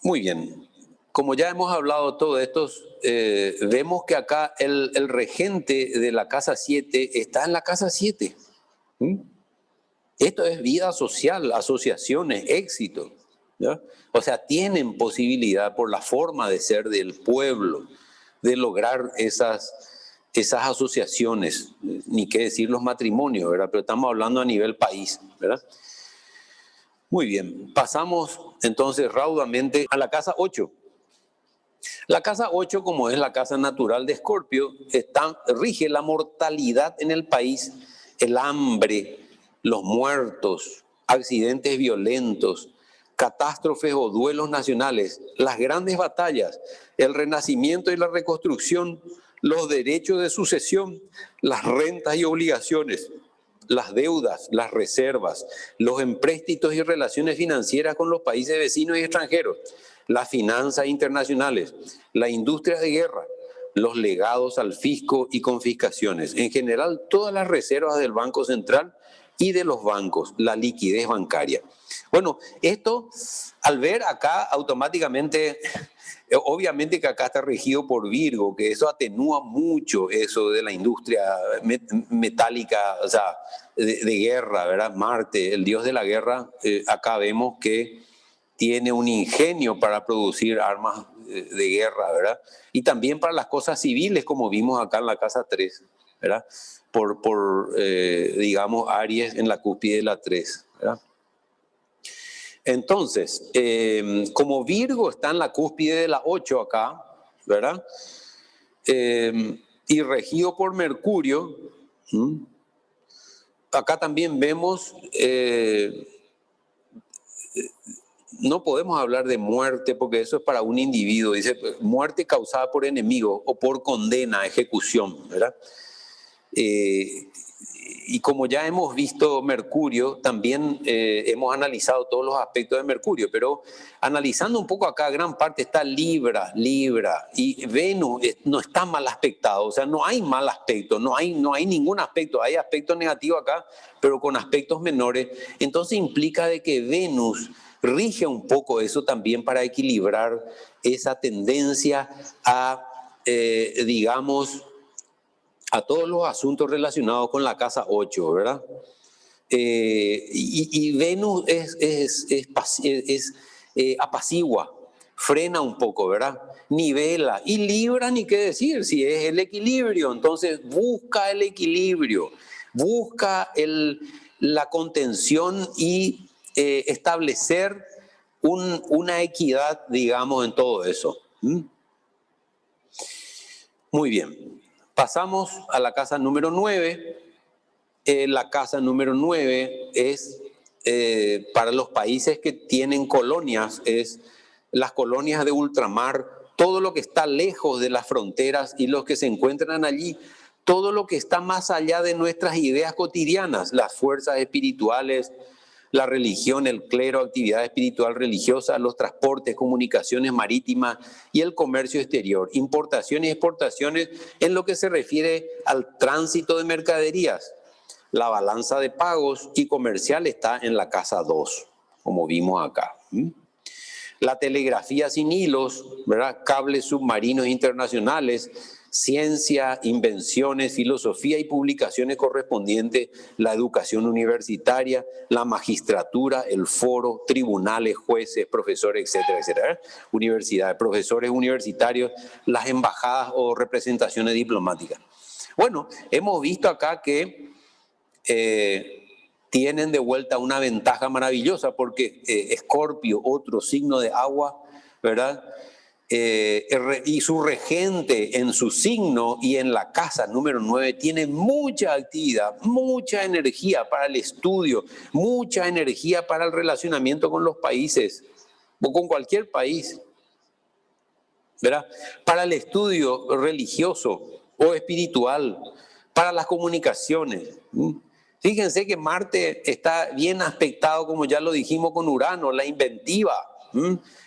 Muy bien. Como ya hemos hablado de todo esto, vemos que acá el regente de la casa 7 está en la casa 7. Esto es vida social, asociaciones, éxito, ¿ya? O sea, tienen posibilidad por la forma de ser del pueblo de lograr esas asociaciones, ni qué decir los matrimonios, ¿verdad? Pero estamos hablando a nivel país, ¿verdad? Muy bien, pasamos entonces raudamente a la casa 8. La casa 8, como es la casa natural de Escorpio, rige la mortalidad en el país, el hambre, los muertos, accidentes violentos, catástrofes o duelos nacionales, las grandes batallas, el renacimiento y la reconstrucción, los derechos de sucesión, las rentas y obligaciones, las deudas, las reservas, los empréstitos y relaciones financieras con los países vecinos y extranjeros, las finanzas internacionales, la industria de guerra, los legados al fisco y confiscaciones. En general, todas las reservas del Banco Central y de los bancos, la liquidez bancaria. Bueno, esto, al ver acá automáticamente, obviamente que acá está regido por Virgo, que eso atenúa mucho eso de la industria metálica, o sea, de guerra, ¿verdad? Marte, el dios de la guerra, acá vemos que tiene un ingenio para producir armas de guerra, ¿verdad? Y también para las cosas civiles, como vimos acá en la casa 3, ¿verdad? Digamos, Aries en la cúspide de la 3, ¿verdad? Entonces, como Virgo está en la cúspide de la 8 acá, ¿verdad? Y regido por Mercurio, acá también vemos, no podemos hablar de muerte porque eso es para un individuo, dice muerte causada por enemigo o por condena, ejecución, ¿verdad? Y como ya hemos visto Mercurio, también hemos analizado todos los aspectos de Mercurio, pero analizando un poco acá, gran parte está Libra, y Venus no está mal aspectado, o sea, no hay mal aspecto, no hay ningún aspecto, hay aspectos negativos acá, pero con aspectos menores, entonces implica de que Venus rige un poco eso también para equilibrar esa tendencia a, digamos, a todos los asuntos relacionados con la casa 8, ¿verdad? Y Venus es apacigua, frena un poco, ¿verdad? Nivela. Y Libra, ni qué decir, si es el equilibrio, entonces busca el equilibrio, busca la contención y establecer una equidad, digamos, en todo eso. Muy bien. Pasamos a la casa número 9. La casa número 9 es para los países que tienen colonias, es las colonias de ultramar, todo lo que está lejos de las fronteras y los que se encuentran allí, todo lo que está más allá de nuestras ideas cotidianas, las fuerzas espirituales, la religión, el clero, actividad espiritual religiosa, los transportes, comunicaciones marítimas y el comercio exterior, importaciones y exportaciones en lo que se refiere al tránsito de mercaderías. La balanza de pagos y comercial está en la casa 2, como vimos acá. La telegrafía sin hilos, ¿verdad? Cables submarinos internacionales, ciencia, invenciones, filosofía y publicaciones correspondientes, la educación universitaria, la magistratura, el foro, tribunales, jueces, profesores, etcétera, etcétera. Universidades, profesores universitarios, las embajadas o representaciones diplomáticas. Bueno, hemos visto acá que tienen de vuelta una ventaja maravillosa porque Escorpio, otro signo de agua, ¿verdad? y su regente en su signo y en la casa número 9 tiene mucha actividad, mucha energía para el estudio, mucha energía para el relacionamiento con los países o con cualquier país, ¿verdad? Para el estudio religioso o espiritual, para las comunicaciones. Fíjense que Marte está bien aspectado, como ya lo dijimos, con Urano, la inventiva.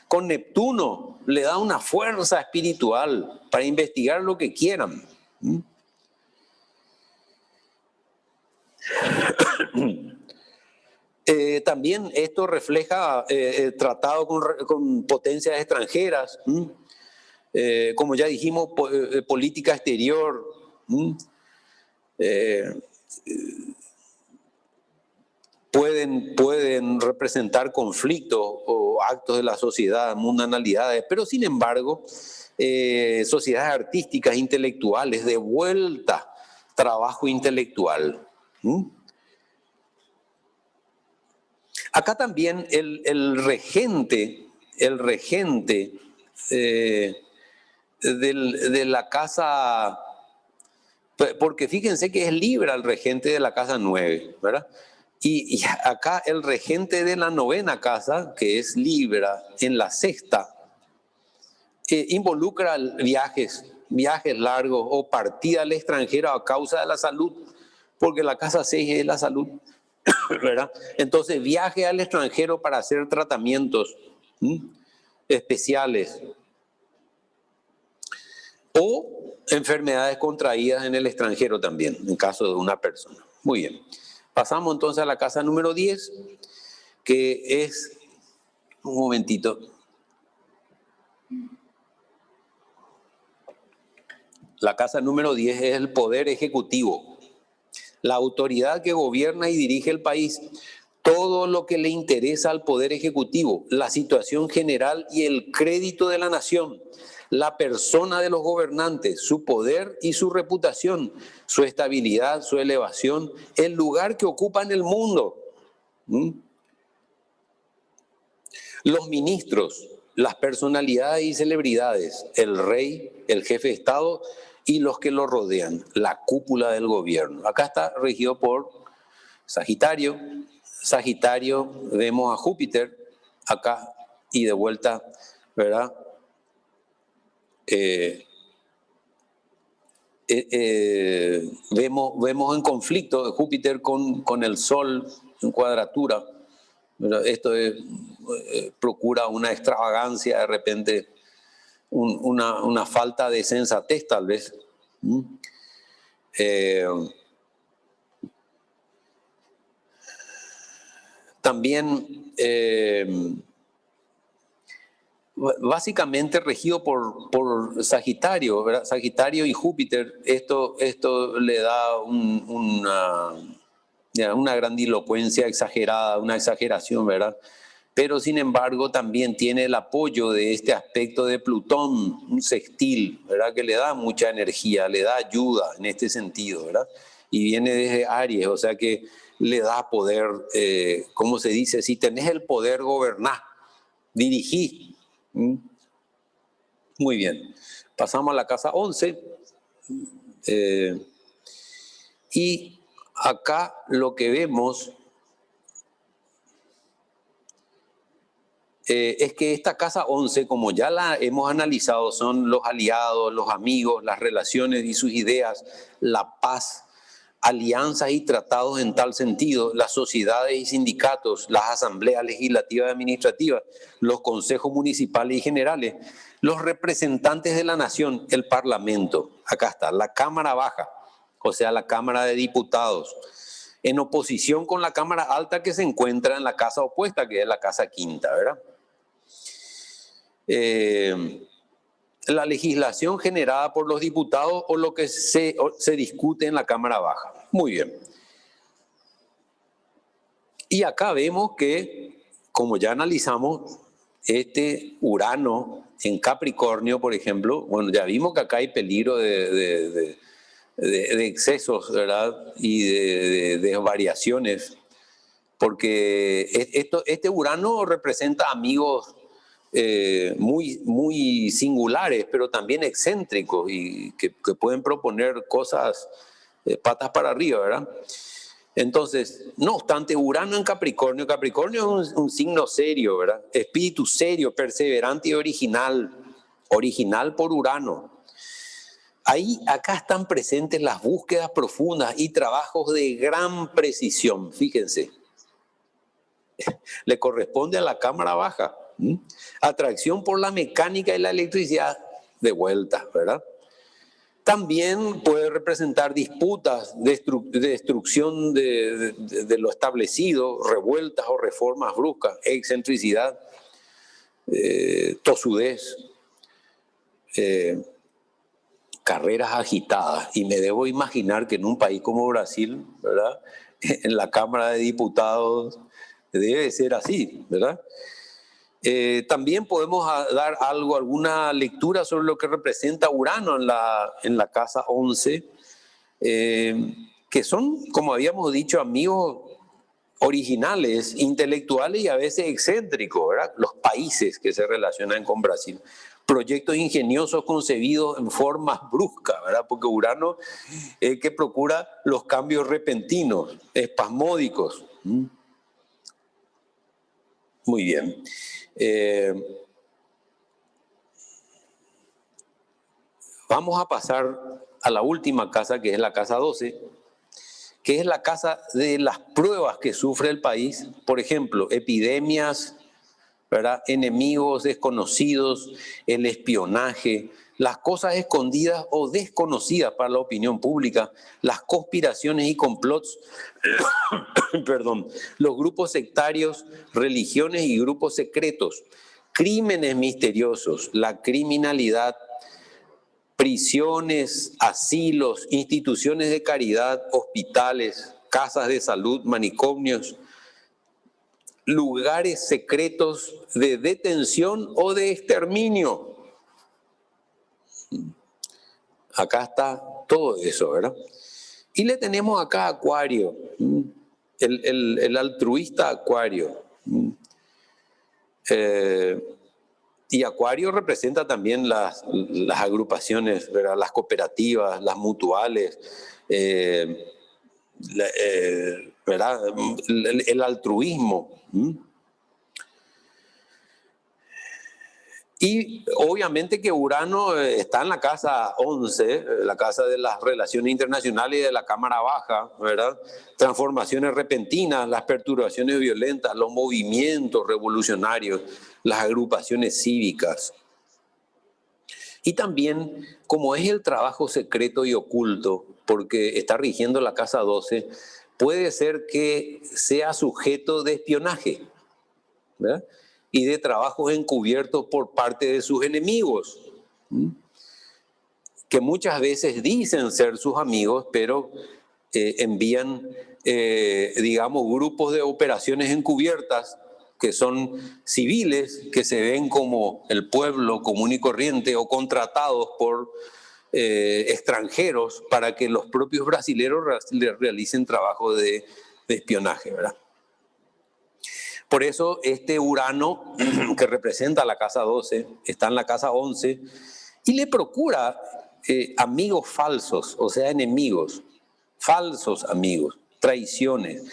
Con Neptuno le da una fuerza espiritual para investigar lo que quieran. También esto refleja tratado con potencias extranjeras, como ya dijimos, política exterior, pueden representar conflictos o actos de la sociedad, mundanalidades, pero sin embargo, sociedades artísticas, intelectuales, de vuelta, trabajo intelectual. Acá también el regente de la casa, porque fíjense que es Libra el regente de la casa 9, ¿verdad? Y acá el regente de la 9ª casa, que es Libra, en la 6ª, involucra viajes largos o partida al extranjero a causa de la salud, porque la casa 6 es la salud, ¿verdad? Entonces, viaje al extranjero para hacer tratamientos especiales o enfermedades contraídas en el extranjero también, en caso de una persona. Muy bien. Pasamos entonces a la casa número 10, que es, un momentito. La casa número 10 es el poder ejecutivo, la autoridad que gobierna y dirige el país. Todo lo que le interesa al poder ejecutivo, la situación general y el crédito de la nación, la persona de los gobernantes, su poder y su reputación, su estabilidad, su elevación, el lugar que ocupa en el mundo. Los ministros, las personalidades y celebridades, el rey, el jefe de Estado y los que lo rodean, la cúpula del gobierno. Acá está regido por Sagitario. Sagitario, vemos a Júpiter acá y de vuelta, ¿verdad? Vemos en conflicto Júpiter con el Sol en cuadratura. Esto procura una extravagancia, de repente una falta de sensatez tal vez. También básicamente regido por Sagitario, ¿verdad? Sagitario y Júpiter, esto le da una grandilocuencia exagerada, una exageración, ¿verdad? Pero sin embargo también tiene el apoyo de este aspecto de Plutón, un sextil, ¿verdad? Que le da mucha energía, le da ayuda en este sentido, ¿verdad? Y viene desde Aries, o sea que le da poder, ¿cómo se dice? Si tenés el poder, goberná, dirigí. Muy bien, pasamos a la casa 11. Y acá lo que vemos es que esta casa 11, como ya la hemos analizado, son los aliados, los amigos, las relaciones y sus ideas, la paz, alianzas y tratados en tal sentido, las sociedades y sindicatos, las asambleas legislativas y administrativas, los consejos municipales y generales, los representantes de la nación, el parlamento, acá está, la Cámara Baja, o sea, la Cámara de Diputados, en oposición con la Cámara Alta que se encuentra en la casa opuesta, que es la casa quinta, ¿verdad? La legislación generada por los diputados o lo que se discute en la Cámara Baja. Muy bien. Y acá vemos que, como ya analizamos, este Urano en Capricornio, por ejemplo, bueno, ya vimos que acá hay peligro de excesos, ¿verdad? Y de variaciones, porque este Urano representa amigos muy singulares, pero también excéntricos y que pueden proponer cosas patas para arriba, ¿verdad? Entonces, no obstante, Urano en Capricornio, Capricornio es un signo serio, ¿verdad? Espíritu serio, perseverante y original, original por Urano. Ahí, acá están presentes las búsquedas profundas y trabajos de gran precisión, fíjense. Le corresponde a la cámara baja. Atracción por la mecánica y la electricidad de vuelta, ¿verdad? También puede representar disputas, destrucción de lo establecido, revueltas o reformas bruscas, excentricidad, tosudez, carreras agitadas. Y me debo imaginar que en un país como Brasil, ¿verdad? En la Cámara de Diputados debe ser así, ¿verdad? También podemos dar alguna lectura sobre lo que representa Urano en la casa 11, que son, como habíamos dicho, amigos originales, intelectuales y a veces excéntricos, ¿verdad? Los países que se relacionan con Brasil. Proyectos ingeniosos concebidos en formas bruscas, ¿verdad? Porque Urano es que procura los cambios repentinos, espasmódicos. Muy bien. Vamos a pasar a la última casa, que es la casa 12, que es la casa de las pruebas que sufre el país. Por ejemplo, epidemias, ¿verdad? Enemigos desconocidos, el espionaje, las cosas escondidas o desconocidas para la opinión pública, las conspiraciones y complots, perdón, los grupos sectarios, religiones y grupos secretos, crímenes misteriosos, la criminalidad, prisiones, asilos, instituciones de caridad, hospitales, casas de salud, manicomios, lugares secretos de detención o de exterminio. Acá está todo eso, ¿verdad? Y le tenemos acá a Acuario, el altruista Acuario. Y Acuario representa también las agrupaciones, ¿verdad? Las cooperativas, las mutuales, ¿verdad? El altruismo. Y obviamente que Urano está en la casa 11, la casa de las relaciones internacionales y de la cámara baja, ¿verdad? Transformaciones repentinas, las perturbaciones violentas, los movimientos revolucionarios, las agrupaciones cívicas. Y también, como es el trabajo secreto y oculto, porque está rigiendo la casa 12, puede ser que sea sujeto de espionaje, ¿verdad? Y de trabajos encubiertos por parte de sus enemigos, que muchas veces dicen ser sus amigos, pero envían, digamos, grupos de operaciones encubiertas que son civiles, que se ven como el pueblo común y corriente o contratados por extranjeros para que los propios brasileños realicen trabajo de espionaje, ¿verdad? Por eso este Urano, que representa la casa 12, está en la casa 11 y le procura amigos falsos, o sea, enemigos, falsos amigos, traiciones,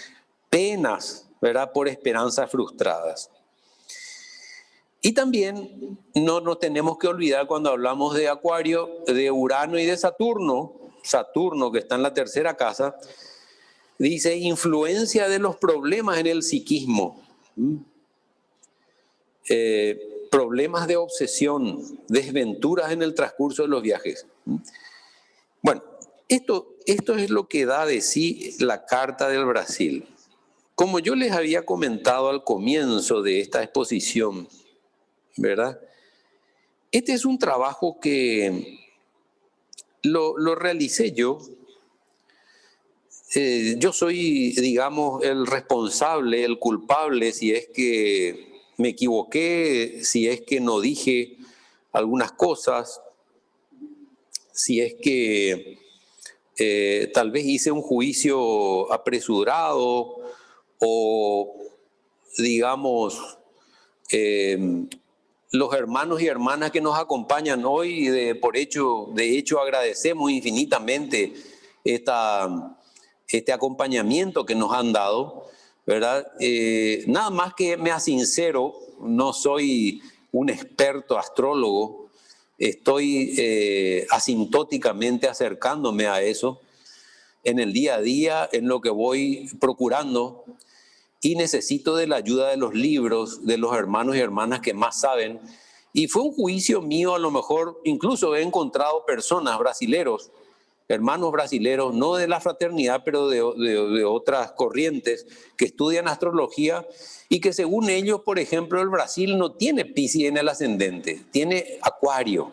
penas, ¿verdad? Por esperanzas frustradas. Y también no nos tenemos que olvidar cuando hablamos de Acuario, de Urano y de Saturno, Saturno que está en la tercera casa, dice influencia de los problemas en el psiquismo. Problemas de obsesión, desventuras en el transcurso de los viajes. Bueno, esto es lo que da de sí la carta del Brasil. Como yo les había comentado al comienzo de esta exposición, ¿verdad? Este es un trabajo que lo realicé yo. Yo soy, digamos, el responsable, el culpable, si es que me equivoqué, si es que no dije algunas cosas, si es que tal vez hice un juicio apresurado o, digamos, los hermanos y hermanas que nos acompañan hoy, de hecho agradecemos infinitamente este acompañamiento que nos han dado, ¿verdad? Nada más que me asincero, no soy un experto astrólogo, estoy asintóticamente acercándome a eso en el día a día, en lo que voy procurando, y necesito de la ayuda de los libros, de los hermanos y hermanas que más saben. Y fue un juicio mío, a lo mejor incluso he encontrado personas brasileros, hermanos brasileros, no de la fraternidad, pero de otras corrientes que estudian astrología y que según ellos, por ejemplo, el Brasil no tiene Piscis en el ascendente, tiene Acuario.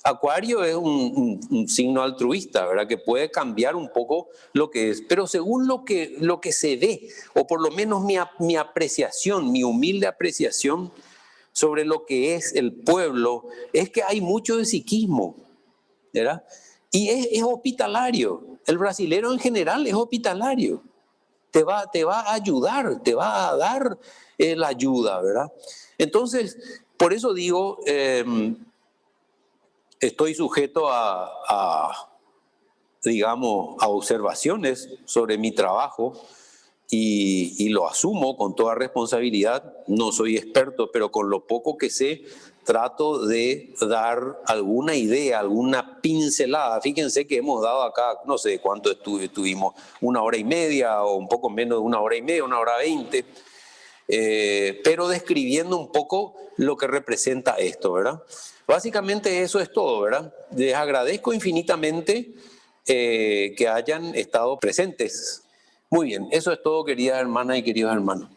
Acuario es un signo altruista, ¿verdad? Que puede cambiar un poco lo que es, pero según lo que se ve, o por lo menos mi apreciación, mi humilde apreciación sobre lo que es el pueblo, es que hay mucho de psiquismo, ¿verdad? Y es hospitalario. El brasilero en general es hospitalario. Te va a ayudar, te va a dar la ayuda, ¿verdad? Entonces, por eso digo, estoy sujeto digamos, a observaciones sobre mi trabajo y lo asumo con toda responsabilidad. No soy experto, pero con lo poco que sé, trato de dar alguna idea, alguna pincelada. Fíjense que hemos dado acá, no sé cuánto estuvimos, 1 hora y media o un poco menos de 1 hora y media, 1 hora 20, pero describiendo un poco lo que representa esto, ¿verdad? Básicamente eso es todo, ¿verdad? Les agradezco infinitamente que hayan estado presentes. Muy bien, eso es todo, queridas hermanas y queridos hermanos.